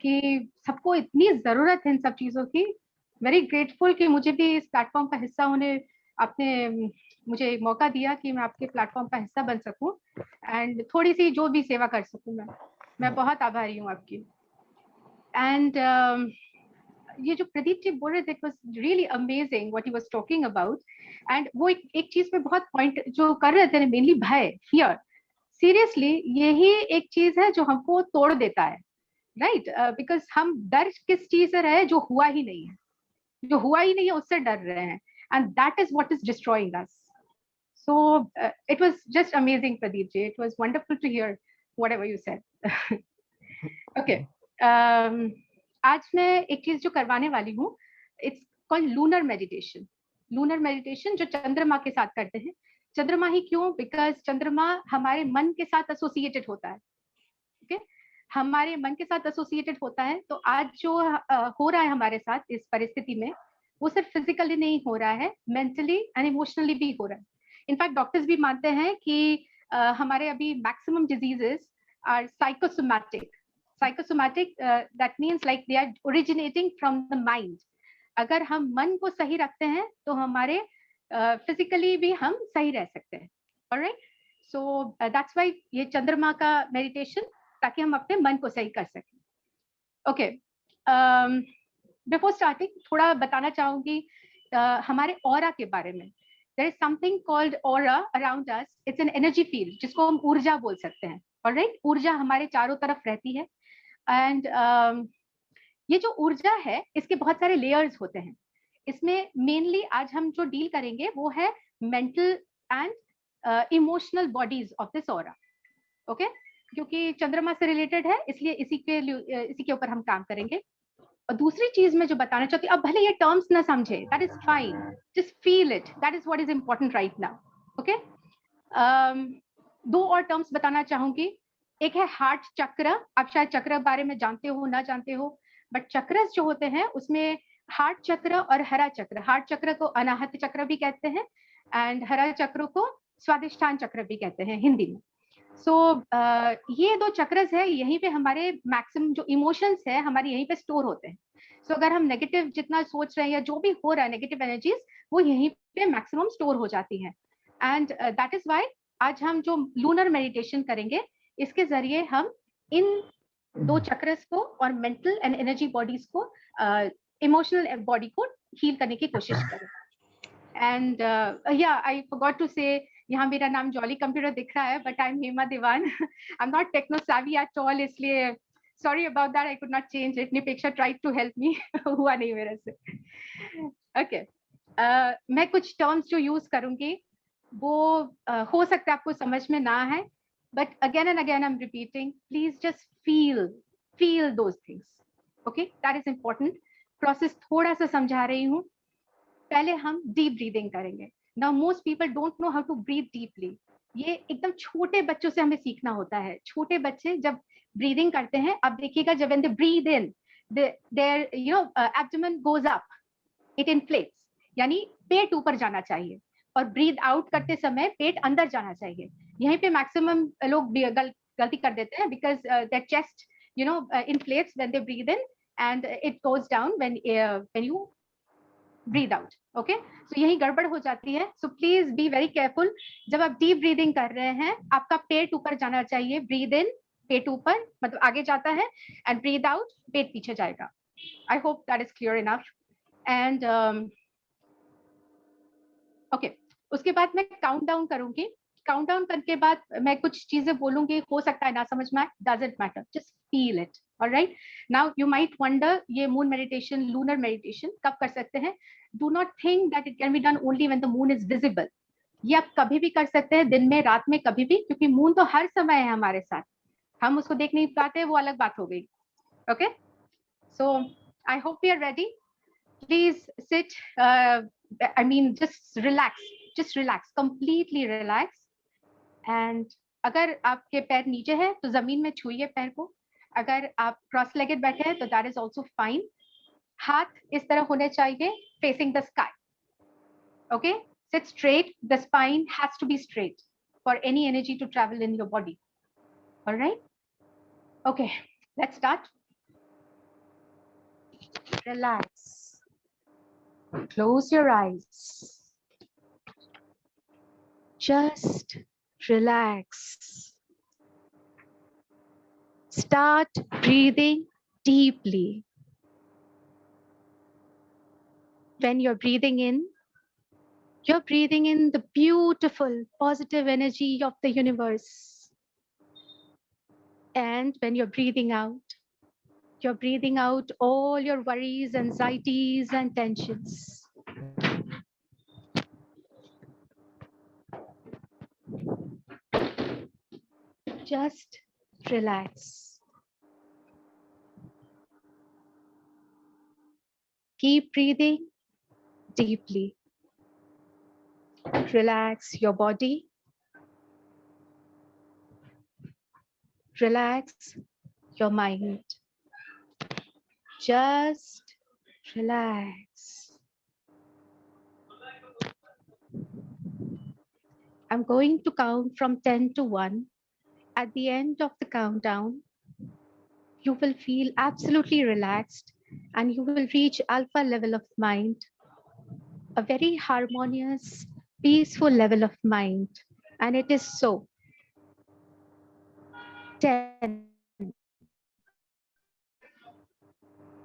कि सबको इतनी जरूरत है इन सब चीजों की। वेरी ग्रेटफुल कि मुझे भी इस प्लेटफॉर्म का हिस्सा होने, आपने मुझे मौका दिया कि मैं आपके प्लेटफॉर्म का हिस्सा बन सकूं एंड थोड़ी सी जो भी सेवा कर सकूं। मैं बहुत आभारी हूँ आपकी। एंड ये जो प्रदीप जी बोल रहे थे, it was really amazing what he was talking about. And वो एक चीज पे बहुत पॉइंट जो कर रहे थे, मेनली भय, फियर। सीरियसली यही एक चीज है जो हमको तोड़ देता है, राइट? बिकॉज हम डर किस चीज से रहे जो हुआ ही नहीं है, जो हुआ ही नहीं है उससे डर रहे हैं, and that is what is destroying us. So it was just amazing Pradeep ji, it was wonderful to hear whatever you said. Okay, आज मैं एक चीज जो करवाने वाली हूँ, it's called lunar meditation. Lunar meditation जो चंद्रमा के साथ करते हैं। चंद्रमा ही क्यों? बिकॉज चंद्रमा हमारे मन के साथ एसोसिएटेड होता है। ओके, हमारे मन के साथ एसोसिएटेड होता है। तो आज जो हो रहा है हमारे साथ इस परिस्थिति में, वो सिर्फ फिजिकली नहीं हो रहा है, मेंटली एंड इमोशनली भी हो रहा है। इनफैक्ट डॉक्टर्स भी मानते हैं कि हमारे अभी maximum diseases are psychosomatic. Psychosomatic, that means like they are originating from the mind. अगर हम मन को सही रखते हैं तो हमारे फिजिकली भी हम सही रह सकते हैं। Alright? So that's why ये चंद्रमा का मेडिटेशन, ताकि हम अपने मन को सही कर सकें। Okay, before starting थोड़ा बताना चाहूंगी हमारे ऑरा के बारे में। There is something called aura around us. It's an energy field, जिसको हम ऊर्जा बोल सकते हैं। Alright? ऊर्जा हमारे चारों तरफ रहती है। एंड ये जो ऊर्जा है, इसके बहुत सारे लेयर्स होते हैं। इसमें मेनली आज हम जो डील करेंगे वो है mental and emotional bodies of this aura. Okay, क्योंकि चंद्रमा से रिलेटेड है, इसलिए इसी के ऊपर हम काम करेंगे। और दूसरी चीज मैं जो बताना चाहती हूँ, अब भले ये टर्म्स ना समझे, that is fine, just feel it, that is what is important right now. Okay, दो और टर्म्स बताना चाहूंगी। एक है हार्ट चक्र। आप शायद चक्र बारे में जानते हो ना जानते हो, बट चक्रस जो होते हैं उसमें हार्ट चक्र और हरा चक्र। हार्ट चक्र को अनाहत चक्र भी कहते हैं एंड हरा चक्र को स्वादिष्ठान चक्र भी कहते हैं हिंदी में। सो ये दो चक्रस है, यहीं पे हमारे मैक्सिमम जो इमोशंस है हमारे यहीं पे स्टोर होते हैं। सो अगर हम नेगेटिव जितना सोच रहे हैं या जो भी हो रहा है नेगेटिव एनर्जीज, वो यहीं पे मैक्सिमम स्टोर हो जाती हैं। एंड दैट इज व्हाई आज हम जो लूनर मेडिटेशन करेंगे, इसके जरिए हम इन दो चक्रस को और मेंटल एंड एनर्जी बॉडीज को, इमोशनल बॉडी को हील करने की कोशिश करें। एंड या आई फॉरगॉट टू से, यहाँ मेरा नाम जॉली कंप्यूटर दिख रहा है, but I am Hema Dewan. I am not techno savvy at all, इसलिए sorry about that, I could not change it. Nipeksha tried to help me, हुआ नहीं मेरे से। ओके, मैं कुछ टर्म्स जो यूज करूंगी वो हो सकता है आपको समझ में ना है, but again and again I'm repeating, please just feel those things. Okay, that is important. Process थोड़ा सा समझा रही हूँ। पहले हम deep breathing करेंगे। Now most people don't know how to breathe deeply. ये एकदम छोटे बच्चों से हमें सीखना होता है। छोटे बच्चे जब breathing करते हैं, आप देखिएगा जब when they breathe in, their abdomen goes up, it inflates, यानी पेट ऊपर जाना चाहिए, और ब्रीथ आउट करते समय पेट अंदर जाना चाहिए। यहीं पे मैक्सिमम लोग गलती कर देते हैं, because their chest inflates when they breathe in and it goes down when you breathe out. Okay, so यही गड़बड़ हो जाती है. So please be very careful. जब आप डीप ब्रीदिंग कर रहे हैं, आपका पेट ऊपर जाना चाहिए. ब्रीद इन, पेट ऊपर मतलब आगे जाता है, एंड ब्रीद आउट, पेट पीछे जाएगा. I hope that is clear enough. And okay, उसके बाद मैं काउंट डाउन करूंगी. काउंट डाउन करने के बाद मैं कुछ चीजें बोलूंगी, हो सकता है ना समझ में आए, doesn't matter, just feel it. Alright, now you might wonder ये मून मेडिटेशन, लूनर मेडिटेशन कब कर सकते हैं. Do not think that it can be done only when the moon is visible. ये आप कभी भी कर सकते हैं, दिन में, रात में, कभी भी, क्योंकि मून तो हर समय है हमारे साथ. हम उसको देख नहीं पाते, वो अलग बात हो गई. Okay, so I hope we are ready. Please sit, I mean just relax, completely relax. And अगर आपके पैर नीचे है तो जमीन में छुइए पैर को. अगर आप क्रॉस लेगेड बैठे हैं तो that is also fine. हाथ इस तरह होने चाहिए, facing the sky. Okay, sit straight. The spine has to be straight for any energy to travel in your body. All right. Okay, let's start. Relax. Close your eyes. Just relax. Start breathing deeply. When you're breathing in the beautiful, positive energy of the universe. And when you're breathing out all your worries, anxieties, and tensions. Just relax. Keep breathing deeply. Relax your body. Relax your mind. Just relax. I'm going to count from 10 to 1. At the end of the countdown, you will feel absolutely relaxed and you will reach alpha level of mind, a very harmonious, peaceful level of mind. And it is so. 10,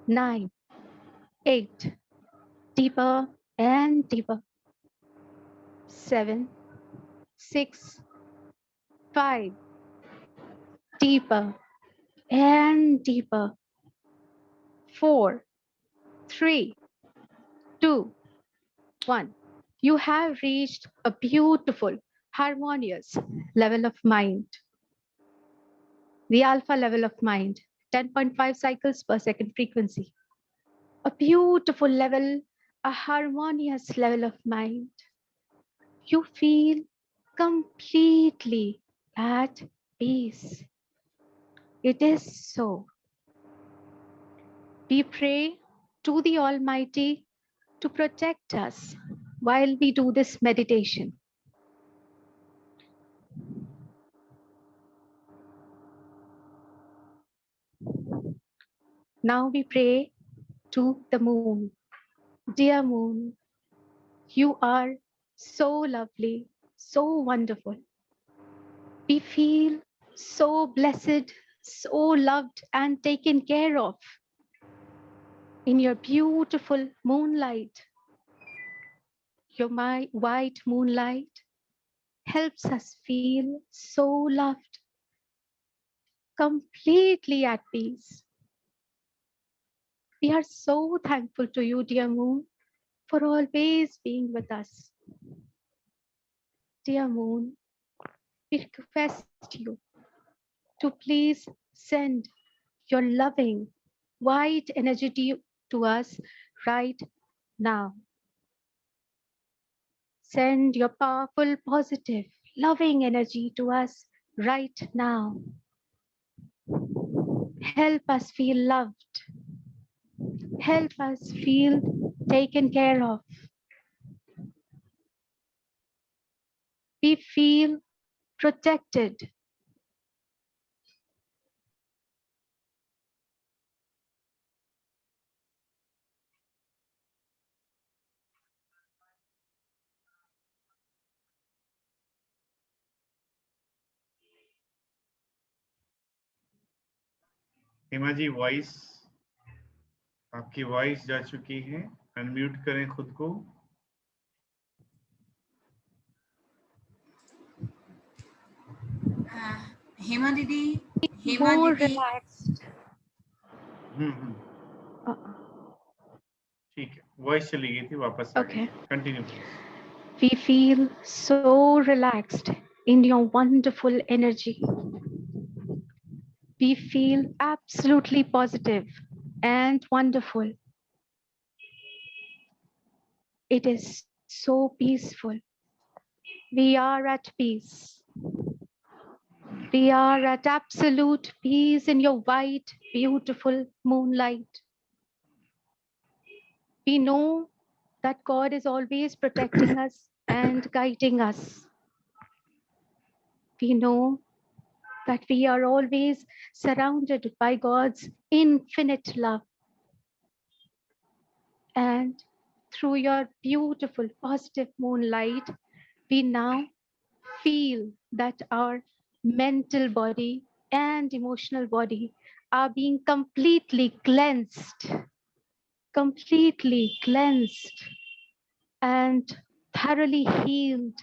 9, 8, deeper and deeper. 7, 6, 5, deeper and deeper. 4, 3, 2, 1. You have reached a beautiful, harmonious level of mind. The alpha level of mind, 10.5 cycles per second frequency. A beautiful level, a harmonious level of mind. You feel completely at peace. It is so. We pray to the Almighty to protect us while we do this meditation. Now we pray to the moon. Dear moon, you are so lovely, so wonderful. We feel so blessed, so loved and taken care of in your beautiful moonlight. Your white moonlight helps us feel so loved, completely at peace. We are so thankful to you, dear moon, for always being with us. Dear moon, we request you to please send your loving, white energy to us right now. Send your powerful, positive, loving energy to us right now. Help us feel loved. Help us feel taken care of. We feel protected. Hema ji voice, आपकी voice जा चुकी है, unmute करें खुद को। हेमा दीदी, Hema More दीदी, relaxed. ठीक है, वॉइस चली गई थी, वापस आ गई। Okay. Continue please. We feel so relaxed in your wonderful energy. We feel absolutely positive and wonderful. It is so peaceful. We are at peace. We are at absolute peace in your white, beautiful moonlight. We know that God is always protecting us and guiding us. We know that we are always surrounded by God's infinite love. And through your beautiful, positive moonlight, we now feel that our mental body and emotional body are being completely cleansed and thoroughly healed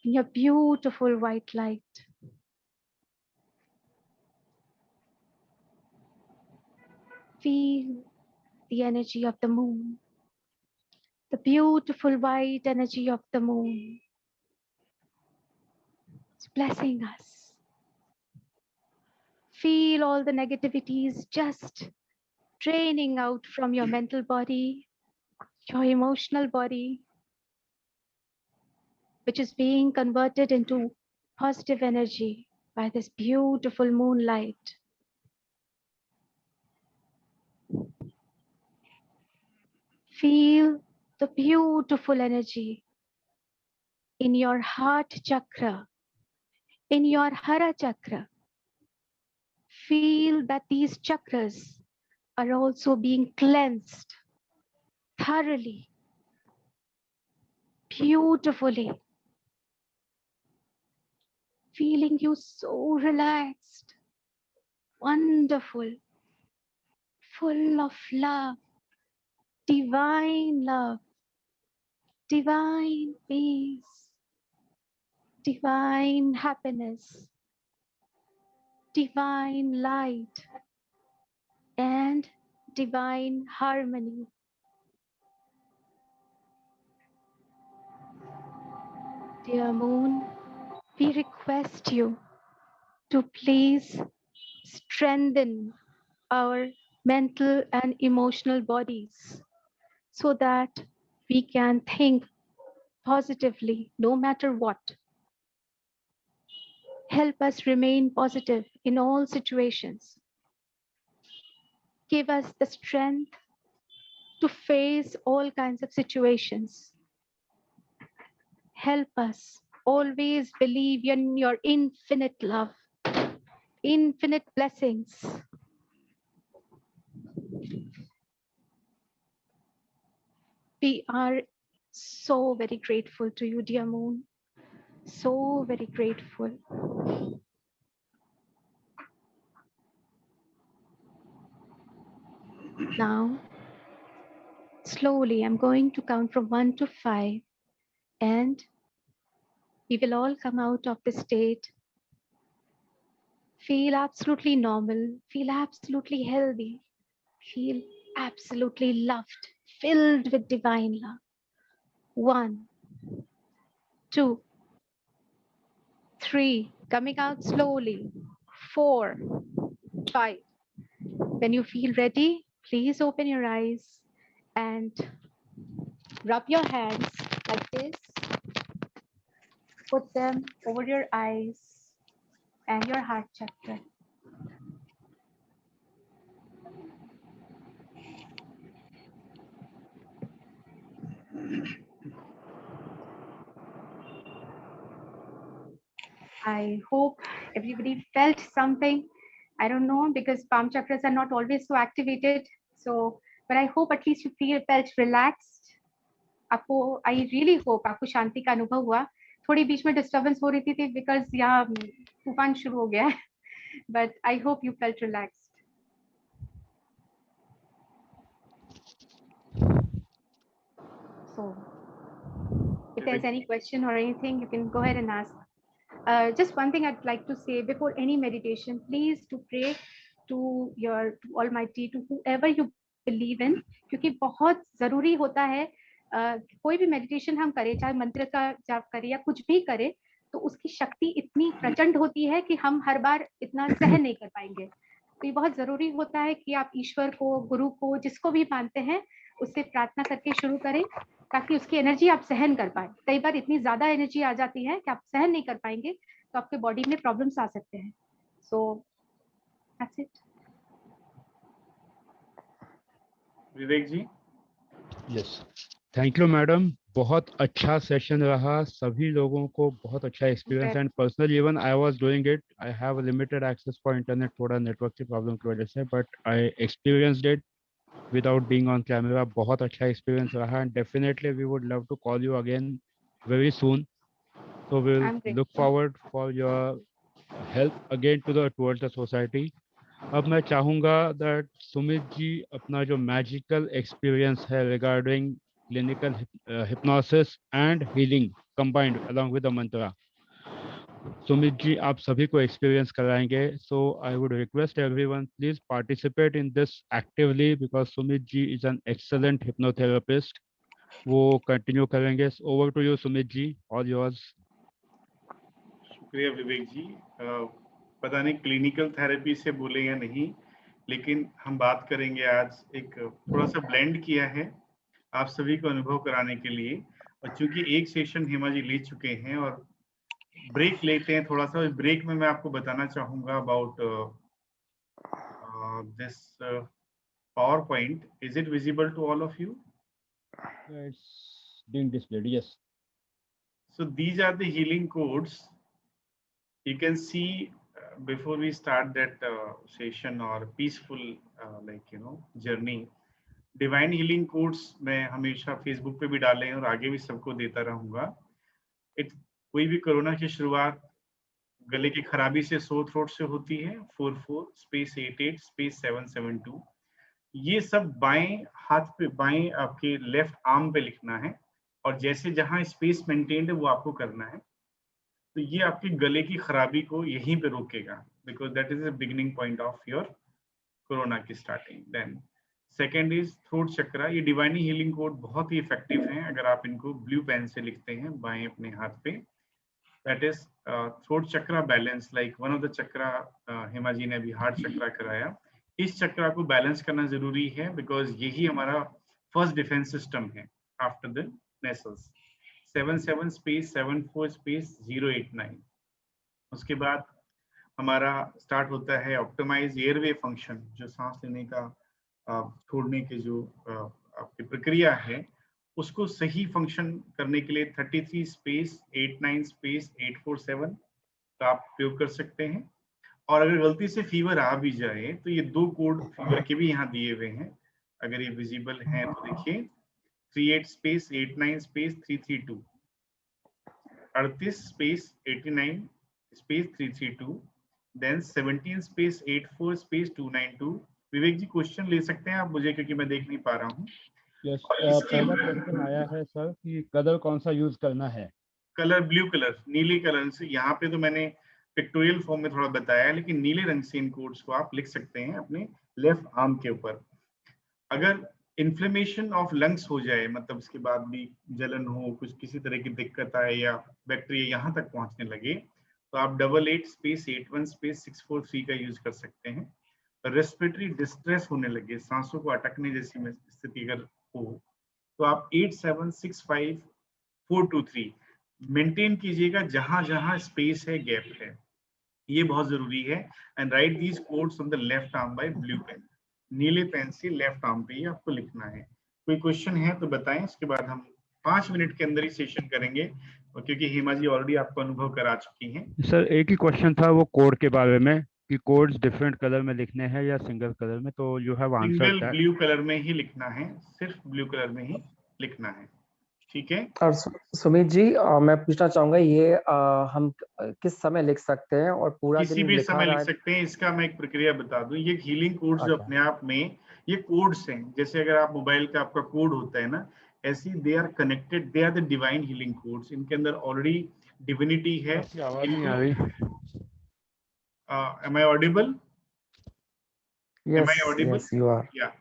in your beautiful white light. Feel the energy of the moon, the beautiful white energy of the moon. It's blessing us. Feel all the negativities just draining out from your mental body, your emotional body, which is being converted into positive energy by this beautiful moonlight. Feel the beautiful energy in your heart chakra, in your hara chakra. Feel that these chakras are also being cleansed thoroughly, beautifully. Feeling you so relaxed, wonderful, full of love, divine peace, divine happiness, divine light, and divine harmony. Dear moon, we request you to please strengthen our mental and emotional bodies so that we can think positively no matter what. Help us remain positive in all situations. Give us the strength to face all kinds of situations. Help us always believe in your infinite love, infinite blessings. We are so very grateful to you, dear moon. So very grateful. Now, slowly, I'm going to count from 1 to 5, and we will all come out of the state. Feel absolutely normal, feel absolutely healthy, feel absolutely loved, filled with divine love. 1, 2, 3, coming out slowly. 4, 5. When you feel ready, please open your eyes and rub your hands like this. Put them over your eyes and your heart chakra. I hope everybody felt something. I don't know, because palm chakras are not always so activated. So, but I hope at least you felt relaxed. आपको I really hope आपको शांति का अनुभव हुआ. थोड़ी बीच में disturbance हो रही थी because यहाँ तूफान शुरू हो गया है. But I hope you felt relaxed. So, if there's any question or anything, you can go ahead and ask. Just one thing I'd like to say before any meditation, please to pray to Almighty, to whoever you believe in, क्योंकि बहुत जरूरी होता है. कोई भी meditation हम करें, चाहे मंत्र का जाप करें या कुछ भी करें, तो उसकी शक्ति इतनी प्रचंड होती है कि हम हर बार इतना सहन नहीं कर पाएंगे. तो ये बहुत जरूरी होता है कि आप ईश्वर को, गुरु को, जिसको भी मानते हैं, उससे प्रार्थना करके शुरू करें, ताकि उसकी एनर्जी आप सहन कर पाए. कई बार इतनी ज्यादा एनर्जी आ जाती है कि आप सहन नहीं कर पाएंगे, तो आपके बॉडी में प्रॉब्लम्स आ सकते हैं. So that's it. Vivek ji. Yes, thank you madam. बहुत अच्छा सेशन रहा, सभी लोगों को बहुत अच्छा experience. And personally even I was doing it. I have limited access for internet, थोड़ा नेटवर्क की प्रॉब्लम की वजह से, but I experienced it without being on camera. बहुत अच्छा experience रहा, and definitely we would love to call you again very soon. So we'll look forward for your help again towards the society. अब मैं चाहूँगा that Sumit ji अपना जो magical experience है regarding clinical hypnosis and healing combined along with the mantra, Sumit ji आप सभी को experience कराएंगे. So I would request everyone, please participate in this actively, because Sumit ji is an excellent hypnotherapist. वो कंटिन्यू करेंगे. Over to you Sumit ji, all yours. शुक्रिया विवेक जी. पता नहीं clinical therapy से बोले या नहीं, लेकिन हम बात करेंगे आज एक थोड़ा सा ब्लेंड किया है आप सभी को अनुभव कराने के लिए. और चूंकि एक सेशन हेमा जी ले चुके हैं और ब्रेक लेते हैं थोड़ा सा. ब्रेक में मैं आपको बताना चाहूंगा about this PowerPoint. Is it visible to all of you? It's being displayed, yes. So these are the healing codes. You can see before we start that session or peaceful journey. Divine healing codes मैं हमेशा Facebook पे भी डाले हैं और आगे भी सबको देता रहूंगा. कोई भी कोरोना की शुरुआत गले की खराबी से, सोर थ्रोट से होती है. 44/88/772. ये सब बाएं हाथ पे, बाएं आपके लेफ्ट आर्म पे लिखना है, और जैसे जहां स्पेस मेंटेन्ड है वो आपको करना है. तो ये आपके गले की खराबी को यहीं पे रोकेगा, because that is the beginning point of your corona की starting. Then second is throat chakra. ये डिवाइन हीलिंग कोड बहुत ही इफेक्टिव हैं अगर आप इनको ब्लू पेन से लिखते हैं बाएं अपने हाथ पे. That is throat chakra balance, like one of the chakra Hema ji ने अभी हार्ट चक्रा कराया. इस चक्रा को बैलेंस करना जरूरी है, बिकॉज यही हमारा फर्स्ट डिफेंस सिस्टम है आफ्टर द नेसल्स. 77/74/089. उसके बाद हमारा स्टार्ट होता है ऑप्टिमाइज एयरवे फंक्शन, जो सांस लेने का छोड़ने के जो आपकी प्रक्रिया है उसको सही फंक्शन करने के लिए 33/89/847 का आप प्रयोग कर सकते हैं. और अगर गलती से फीवर आ भी जाए तो ये 2 कोड फीवर के भी यहाँ दिए हुए हैं, अगर ये विजिबल हैं तो देखिए. 38/89/332, 38/89/332, देन 17/84/292. विवेक जी क्वेश्चन ले सकते हैं आप मुझे, क्योंकि मैं देख नहीं पा रहा हूँ. Yes, पहला क्वेश्चन आया है सर कि कलर कौन सा यूज करना है. कलर ब्लू कलर, नीले कलर से. यहाँ पे तो मैंने पिक्टोरियल फॉर्म में थोड़ा बताया है, लेकिन नीले रंग से इन कोड्स को आप लिख सकते हैं अपने लेफ्ट आर्म के ऊपर. अगर इन्फ्लेमेशन ऑफ लंग्स हो जाए, मतलब उसके बाद भी जलन हो, कुछ किसी तरह की दिक्कत आए या बैक्टीरिया यहाँ तक पहुंचने लगे, तो आप 88/81/643 का यूज कर सकते हैं. रेस्पिरेटरी डिस्ट्रेस होने लगे, सांसों को अटकने जैसी स्थिति अगर हो, तो आप 87/65/423 मेंटेन कीजिएगा. जहां जहां स्पेस है, गैप है, ये बहुत जरूरी है. And write these codes on the left arm by blue pen. नीले पेन से लेफ्ट आर्म पे ही आपको लिखना है. कोई क्वेश्चन है तो बताएं, इसके बाद हम 5 मिनट के अंदर ही सेशन करेंगे. और क्योंकि हेमा जी ऑलरेडी आपको अनुभव करा चुकी हैं। सर एक ही क्वेश्चन था वो कोड के बारे में कि कोड्स डिफरेंट कलर में लिखने हैं या सिंगल कलर में, तो you have answered single that. Blue colour में ही लिखना है, सिर्फ ब्लू कलर में ही लिखना है, ठीक है। और सुमित जी मैं पूछना चाहूंगा ये हम किस समय लिख सकते हैं और पूरा किसी दिन भी लिखा समय रहा लिख है? सकते हैं। इसका मैं एक प्रक्रिया बता दूं, ये हीलिंग कोड्स जो अच्छा, अपने आप में ये कोड्स हैं, जैसे अगर आप मोबाइल का आपका कोड होता है ना, ऐसे they are connected, they are the divine healing codes. इनके अंदर ऑलरेडी डिविनिटी है। आपकी आवाज नहीं आ रही। Am I audible? Am I yes audible? Yes you are. या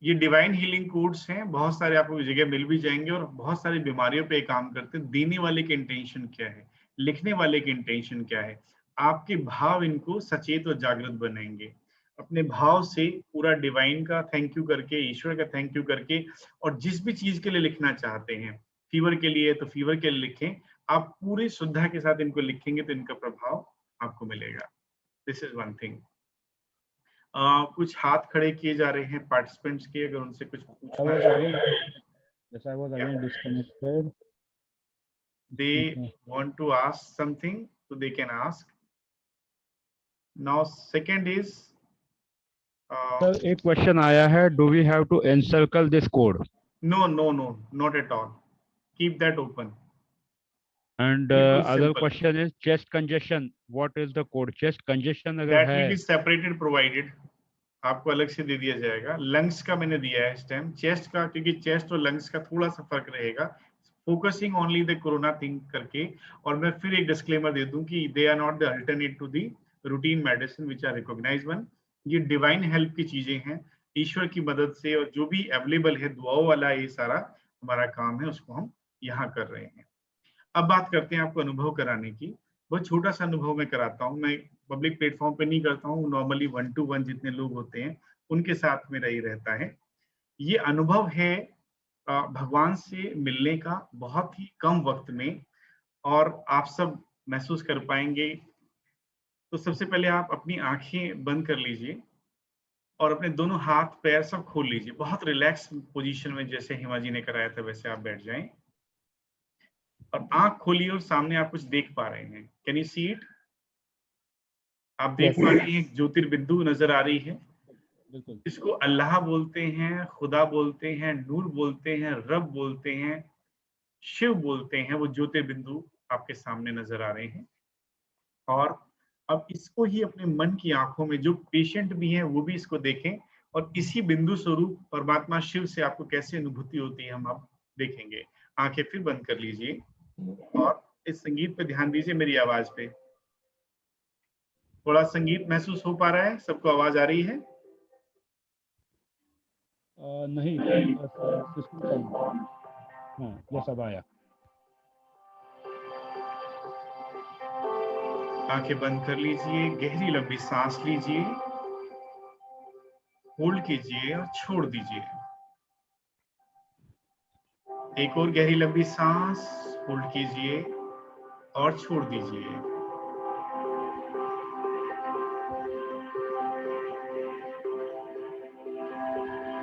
ये डिवाइन हीलिंग कोड्स हैं, बहुत सारे आपको इस जगह मिल भी जाएंगे और बहुत सारी बीमारियों पे काम करते हैं। देने वाले की इंटेंशन क्या है, लिखने वाले की इंटेंशन क्या है, आपके भाव इनको सचेत और जागृत बनाएंगे। अपने भाव से पूरा डिवाइन का थैंक यू करके, ईश्वर का थैंक यू करके, और जिस भी चीज के लिए लिखना चाहते हैं, फीवर के लिए तो फीवर के लिए लिखें। आप पूरी श्रद्धा के साथ इनको लिखेंगे तो इनका प्रभाव आपको मिलेगा। This is one thing. कुछ हाथ खड़े किए जा रहे हैं पार्टिसिपेंट्स के, अगर उनसे कुछ पूछना I was Yeah. again disconnected. they want to ask something, so they can ask. Now second is sir एक क्वेश्चन आया है, do we have to encircle this code? no, not at all, keep that open. And बिल्कुल other simple, question is chest congestion, what is the code? Chest congestion अगर that will है be separated provided, आपको अलग से दे दिया जाएगा। Lungs का मैंने दिया है इस टाइम, चेस्ट का क्योंकि चेस्ट और लंग्स का थोड़ा सा फर्क रहेगा, focusing only the corona thing करके। और मैं फिर एक डिस्क्लेमर दे दूं कि they are not the alternate to the routine medicine which are recognised one. ये डिवाइन हेल्प की चीजें हैं, ईश्वर की मदद से, और जो भी अवेलेबल है दुआओं वाला ये सारा हमारा काम है, उसको हम यहाँ कर रहे हैं। अब बात करते हैं आपको अनुभव कराने की। बहुत छोटा सा अनुभव मैं कराता हूँ, मैं पब्लिक प्लेटफॉर्म पे नहीं करता हूँ, नॉर्मली 1 to 1 जितने लोग होते हैं उनके साथ मेरा ही रहता है। ये अनुभव है भगवान से मिलने का बहुत ही कम वक्त में, और आप सब महसूस कर पाएंगे। तो सबसे पहले आप अपनी आंखें बंद कर लीजिए और अपने दोनों हाथ पैर सब खोल लीजिए, बहुत रिलैक्स पोजीशन में, जैसे हिमा जी ने कराया था वैसे आप बैठ जाएं और आंख खोलिए और सामने आप कुछ देख पा रहे हैं। Can you see it? आप देख Yes. पा रही हैं, ज्योतिर्बिंदु नजर आ रही है। बिल्कुल। इसको अल्लाह बोलते हैं, खुदा बोलते हैं, नूर बोलते हैं, रब बोलते हैं, शिव बोलते हैं। वो ज्योतिर्बिंदु आपके सामने नजर आ रहे हैं। और अब इसको ही अपने मन की आंखों में, जो पेशेंट भी हैं वो भी इसको देखें, और इसी बिंदु स्वरूप परमात्मा शिव से आपको कैसे अनुभूति होती है हम आप देखेंगे। आंखें फिर बंद कर लीजिए और इस संगीत पे ध्यान दीजिए, मेरी आवाज पे। थोड़ा संगीत महसूस हो पा रहा है? सबको आवाज आ रही है? नहीं सिस्टम चालू। हाँ ये सब आया। आंखें बंद कर लीजिए, गहरी लंबी सांस लीजिए, होल्ड कीजिए और छोड़ दीजिए। एक और गहरी लंबी सांस, होल्ड कीजिए और छोड़ दीजिए।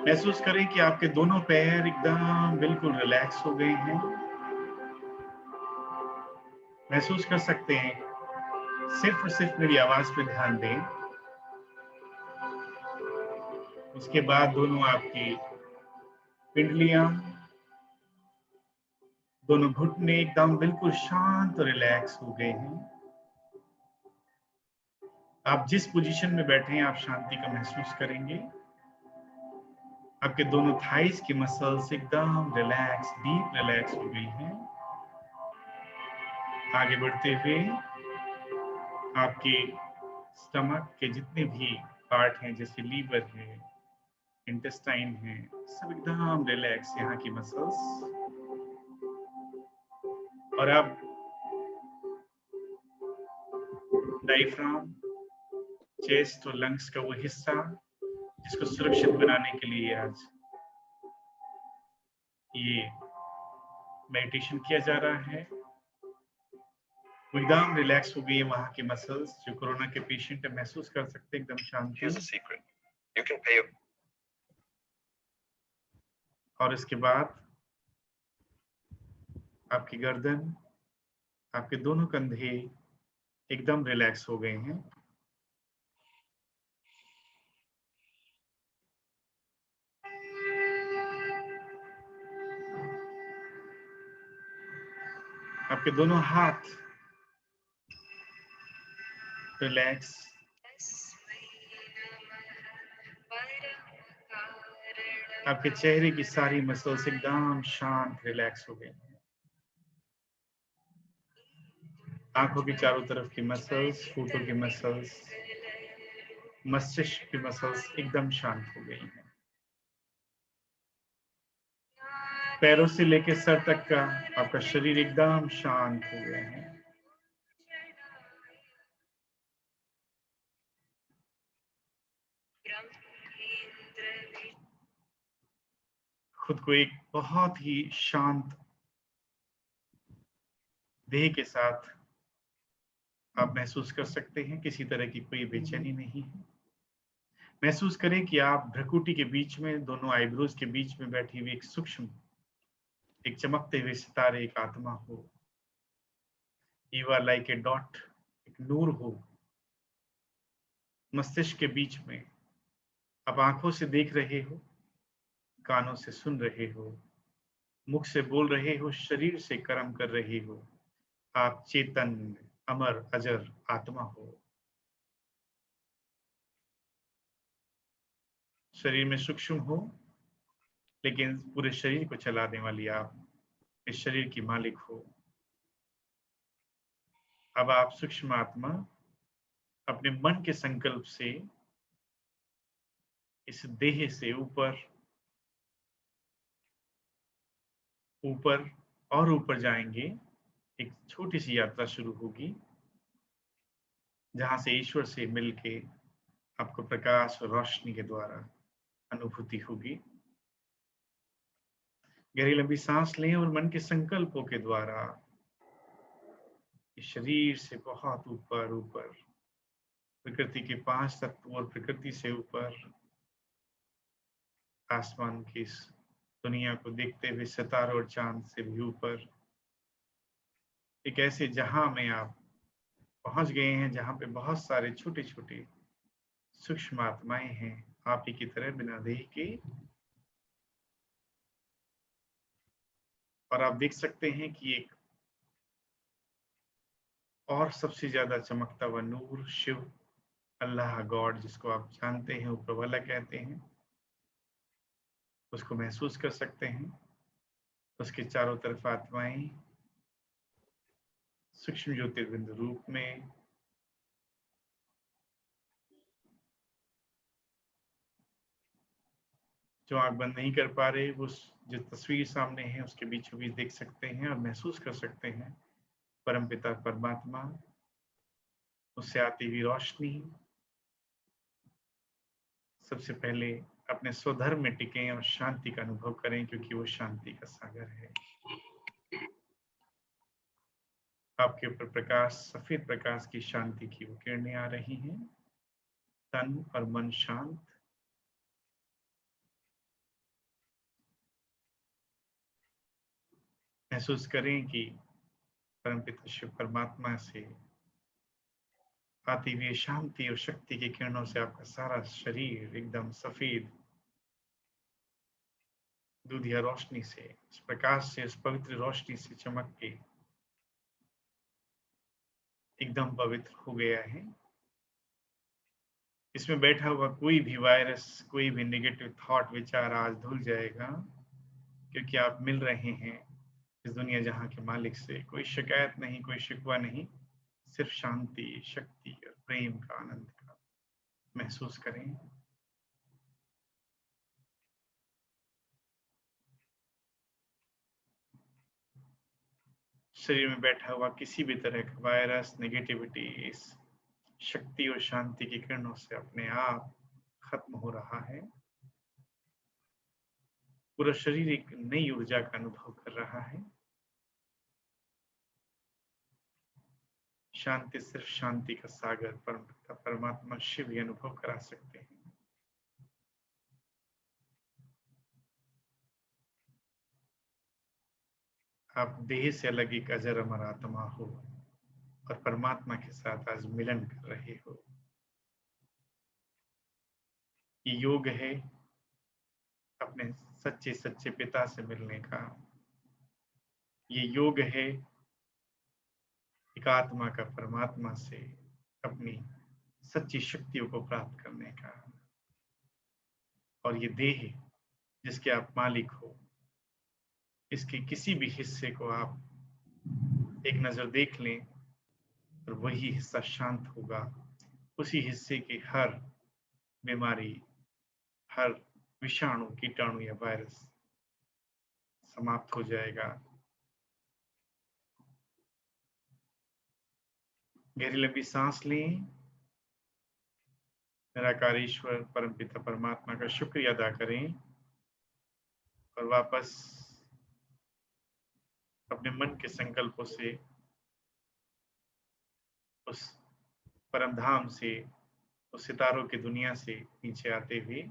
महसूस करें कि आपके दोनों पैर एकदम बिल्कुल रिलैक्स हो गए हैं। महसूस कर सकते हैं, सिर्फ और सिर्फ मेरी आवाज पे ध्यान दें। उसके बाद दोनों आपकी पिंडलियां, दोनों घुटने एकदम बिल्कुल शांत और रिलैक्स हो गए हैं। आप जिस पोजीशन में बैठे हैं आप शांति का महसूस करेंगे। आपके दोनों थाइस की मसल्स एकदम रिलैक्स, डीप रिलैक्स हो गई हैं। आगे बढ़ते हुए आपके स्टमक के जितने भी पार्ट हैं, जैसे लीवर है, इंटेस्टाइन है, सब एकदम रिलैक्स, यहाँ की मसल्स। और अब डायफ्राम, चेस्ट और लंग्स का वो हिस्सा जिसको सुरक्षित बनाने के लिए आज ये मेडिटेशन किया जा रहा है, वो एकदम रिलैक्स हो गई है। वहां की मसल्स जो कोरोना के पेशेंट महसूस कर सकते हैं एकदम शांति। और इसके बाद आपकी गर्दन, आपके दोनों कंधे एकदम रिलैक्स हो गए हैं। आपके दोनों हाथ रिलैक्स। आपके चेहरे की सारी मसल्स एकदम शांत रिलैक्स हो गई। आंखों की चारों तरफ की मसल्स, होठों की मसल्स, मस्तिष्क की मसल्स एकदम शांत हो गई हैं। पैरों से लेकर सर तक का आपका शरीर एकदम शांत हो गया है। खुद को एक बहुत ही शांत देह के साथ आप महसूस कर सकते हैं। किसी तरह की कोई बेचैनी नहीं है। महसूस करें कि आप भ्रुकुटी के बीच में, दोनों आईब्रोज के बीच में बैठी हुई एक सूक्ष्म, एक चमकते हुए सितारे, एक आत्मा हो। You are like a dot, एक नूर हो मस्तिष्क के बीच में। आप आंखों से देख रहे हो, कानों से सुन रहे हो, मुख से बोल रहे हो, शरीर से कर्म कर रहे हो। आप चेतन, अमर, अजर आत्मा हो। शरीर में सूक्ष्म हो, लेकिन पूरे शरीर को चलाने वाली आप इस शरीर की मालिक हो। अब आप सूक्ष्म आत्मा अपने मन के संकल्प से इस देह से ऊपर ऊपर और ऊपर जाएंगे। एक छोटी सी यात्रा शुरू होगी, जहां से ईश्वर से मिलके आपको प्रकाश और रोशनी के द्वारा अनुभूति होगी। गहरी लंबी सांस लें और मन के संकल्पों के द्वारा इस शरीर से बहुत ऊपर ऊपर, प्रकृति के 5 तत्व और प्रकृति से ऊपर, आसमान की इस दुनिया को देखते हुए सितारों और चांद से भी ऊपर, एक ऐसे जहां में आप पहुंच गए हैं जहां पे बहुत सारे छोटे छोटे सूक्ष्म आत्माएं हैं, आप ही की तरह, बिना देह के। और आप देख सकते हैं कि एक और सबसे ज्यादा चमकता हुआ नूर, शिव, अल्लाह, गॉड, जिसको आप जानते हैं, ऊपर वाला कहते हैं, उसको महसूस कर सकते हैं। उसके चारों तरफ आत्माएं सूक्ष्म ज्योतिर्बिंदु रूप में जो आंख बंद नहीं कर पा रहे, वो जो तस्वीर सामने है उसके बीचों बीच देख सकते हैं और महसूस कर सकते हैं परमपिता परमात्मा, उससे आती हुई रोशनी। सबसे पहले अपने स्वधर्म में टिकें और शांति का अनुभव करें, क्योंकि वो शांति का सागर है। आपके ऊपर प्रकाश, सफेद प्रकाश की शांति की वो किरणें आ रही हैं। तन और मन शांत। महसूस करें कि परमपिता शिव परमात्मा से आती हुई शांति और शक्ति की किरणों से आपका सारा शरीर एकदम सफेद दूधिया रोशनी से, इस प्रकाश से, इस पवित्र रोशनी से चमक के एकदम पवित्र हो गया है। इसमें बैठा हुआ कोई भी वायरस, कोई भी नेगेटिव थॉट, विचार आज धुल जाएगा, क्योंकि आप मिल रहे हैं इस दुनिया जहां के मालिक से। कोई शिकायत नहीं, कोई शिकवा नहीं, सिर्फ शांति, शक्ति और प्रेम का आनंद का महसूस करें। शरीर में बैठा हुआ किसी भी तरह का वायरस, नेगेटिविटी इस शक्ति और शांति की किरणों से अपने आप खत्म हो रहा है। पूरा शरीर एक नई ऊर्जा का अनुभव कर रहा है। शांति सिर्फ शांति का सागर परमपिता परमात्मा शिव ही अनुभव करा सकते हैं। आप देह से अलग एक अजर अमर आत्मा हो और परमात्मा के साथ आज मिलन कर रहे हो। ये योग है अपने सच्चे सच्चे पिता से मिलने का। ये योग है एक आत्मा का परमात्मा से अपनी सच्ची शक्तियों को प्राप्त करने का। और ये देह जिसके आप मालिक हो, इसके किसी भी हिस्से को आप एक नजर देख लें और वही हिस्सा शांत होगा। उसी हिस्से की हर बीमारी, हर विषाणु, कीटाणु या वायरस समाप्त हो जाएगा। गहरी लंबी सांस लें। निराकार ईश्वर परमपिता परमात्मा का शुक्रिया अदा करें और वापस अपने मन के संकल्पों से उस परम धाम से, उस सितारों की दुनिया से नीचे आते हुए,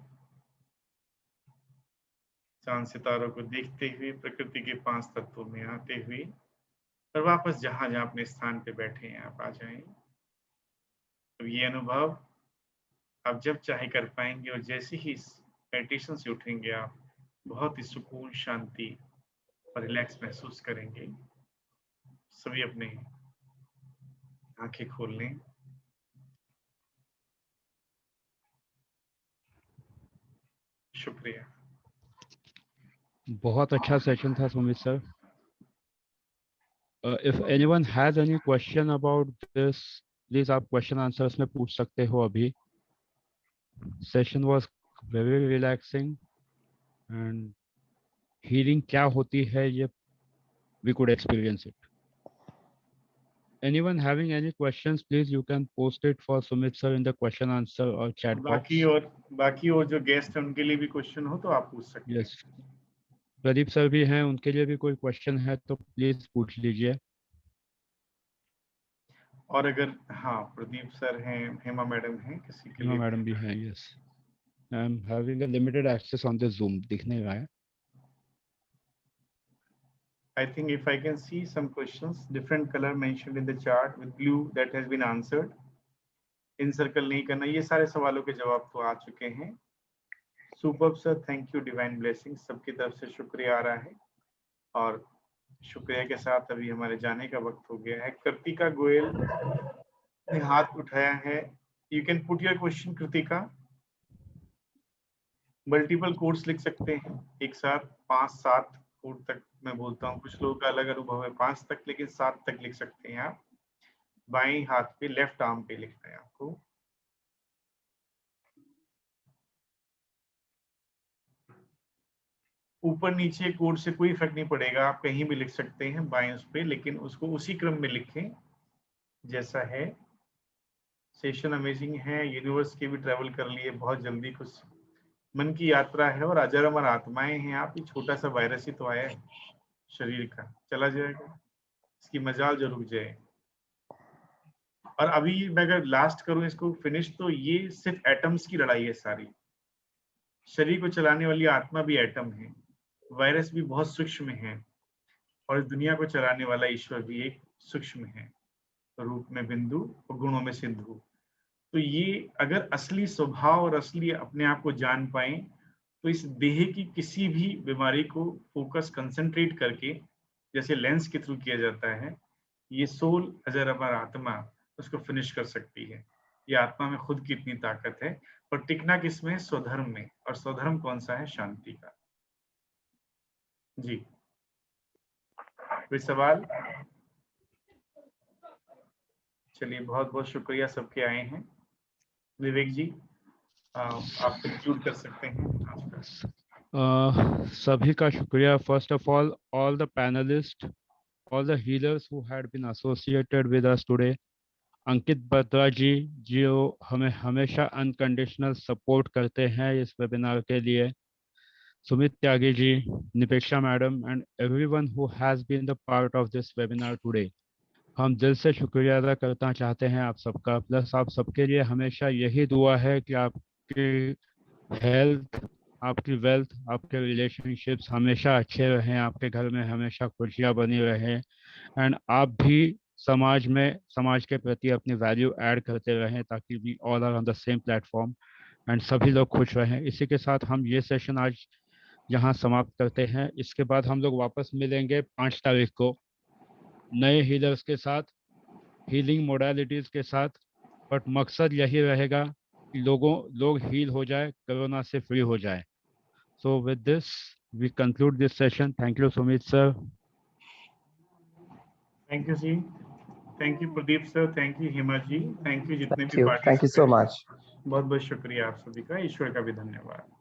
चांद सितारों को देखते हुए, प्रकृति के 5 तत्वों में आते हुए और वापस जहां जहां अपने स्थान पे बैठे हैं आप आ जाएं। तो ये अनुभव आप जब चाहे कर पाएंगे और जैसे ही मेडिटेशन से उठेंगे आप बहुत ही सुकून, शांति और रिलैक्स महसूस करेंगे। सभी अपने आंखें खोल लें। शुक्रिया। बहुत अच्छा सेशन था Sumit sir. If anyone has any question about this, please आप question answers में पूछ सकते हो अभी। Session was very relaxing and healing क्या होती है ये we could experience it. Anyone having any questions, please you can post it for Sumit sir in the question answer or chat box. बाकी और जो गेस्ट हैं उनके लिए भी क्वेश्चन हो तो आप पूछ सकते हैं। Yes. प्रदीप सर भी हैं, उनके लिए भी कोई क्वेश्चन है तो प्लीज पूछ लीजिए। और अगर हाँ प्रदीप सर हैं, हेमा मैडम हैं, किसी के हेमा लिए मैडम भी हैं। Yes, I am having a limited access on this Zoom, दिखने रहा है। I think if I can see some questions, different color mentioned in the chart with blue that has been answered. In circle नहीं करना, ये सारे सवालों के जवाब तो आ चुके हैं। Superb sir, thank you, divine blessing, सबकी तरफ से शुक्रिया आ रहा है और शुक्रिया के साथ अभी हमारे जाने का वक्त हो गया है। कृतिका गोयल ने हाथ उठाया है। You can put your question Kritika. Multiple codes लिख सकते हैं एक साथ, 5-7 कोड तक मैं बोलता हूँ। कुछ लोगों का अलग अनुभव है 5 तक, लेकिन 7 तक लिख सकते हैं आप। बाएं हाथ पे, लेफ्ट आर्म पे लिखना है आपको। ऊपर नीचे कोड से कोई फर्क नहीं पड़ेगा, आप कहीं भी लिख सकते हैं बाएं उस पे, लेकिन उसको उसी क्रम में लिखें जैसा है। सेशन अमेजिंग है, यूनिवर्स के भी ट्रेवल कर लिए बहुत जल्दी। कुछ मन की यात्रा है और अजर अमर आत्माएं हैं आप। ये छोटा सा वायरस ही तो आया है शरीर का, चला जाएगा, इसकी मजाल जो रुक जाए। और अभी मैं अगर लास्ट करूं इसको फिनिश, तो ये सिर्फ एटम्स की लड़ाई है सारी। शरीर को चलाने वाली आत्मा भी एटम है, वायरस भी बहुत सूक्ष्म है और इस दुनिया को चलाने वाला ईश्वर भी एक सूक्ष्म है, रूप में बिंदु और गुणों में सिंधु। तो ये अगर असली स्वभाव और असली अपने आप को जान पाए तो इस देह की किसी भी बीमारी को फोकस कंसंट्रेट करके, जैसे लेंस के थ्रू किया जाता है, ये सोल अजर अमर आत्मा उसको फिनिश कर सकती है। ये आत्मा में खुद की इतनी ताकत है। और टिकना किसमें? स्वधर्म में। और स्वधर्म कौन सा है? शांति का। जी, कोई सवाल? चलिए, बहुत बहुत शुक्रिया सबके आए हैं। विवेक जी, आप कंक्लूड कर सकते हैं आज का। सभी का शुक्रिया। First of all the panelists, all the healers who had been associated with us today. अंकित बत्रा जी जो हमें हमेशा अनकंडीशनल सपोर्ट करते हैं इस वेबिनार के लिए, Sumit Tyagi ji, Nipeksha madam and everyone who has been the part of this webinar today. हम दिल से शुक्रिया अदा करना चाहते हैं आप सबका। प्लस आप सबके लिए हमेशा यही दुआ है कि आपकी हेल्थ आपकी वेल्थ, आपके रिलेशनशिप्स हमेशा अच्छे रहें, आपके घर में हमेशा खुशियाँ बनी रहे, एंड आप भी समाज में, समाज के प्रति अपनी वैल्यू ऐड करते रहें, ताकि we all are on the same platform and सभी लोग खुश रहें। इसी के साथ हम ये सेशन आज यहाँ समाप्त करते हैं। इसके बाद हम लोग वापस मिलेंगे 5 तारीख को नए हीलर्स के साथ, हीलिंग मोडालिटीज के साथ, बट मकसद यही रहेगा कि लोग हील हो जाए, कोरोना से फ्री हो जाए। So with this we conclude this session. Thank you Sumit sir. Thank you ji, thank you Pradeep sir, thank you Hima ji, thank you जितने भी Thank you so participant. much. बहुत बहुत शुक्रिया आप सभी का, ईश्वर का भी धन्यवाद।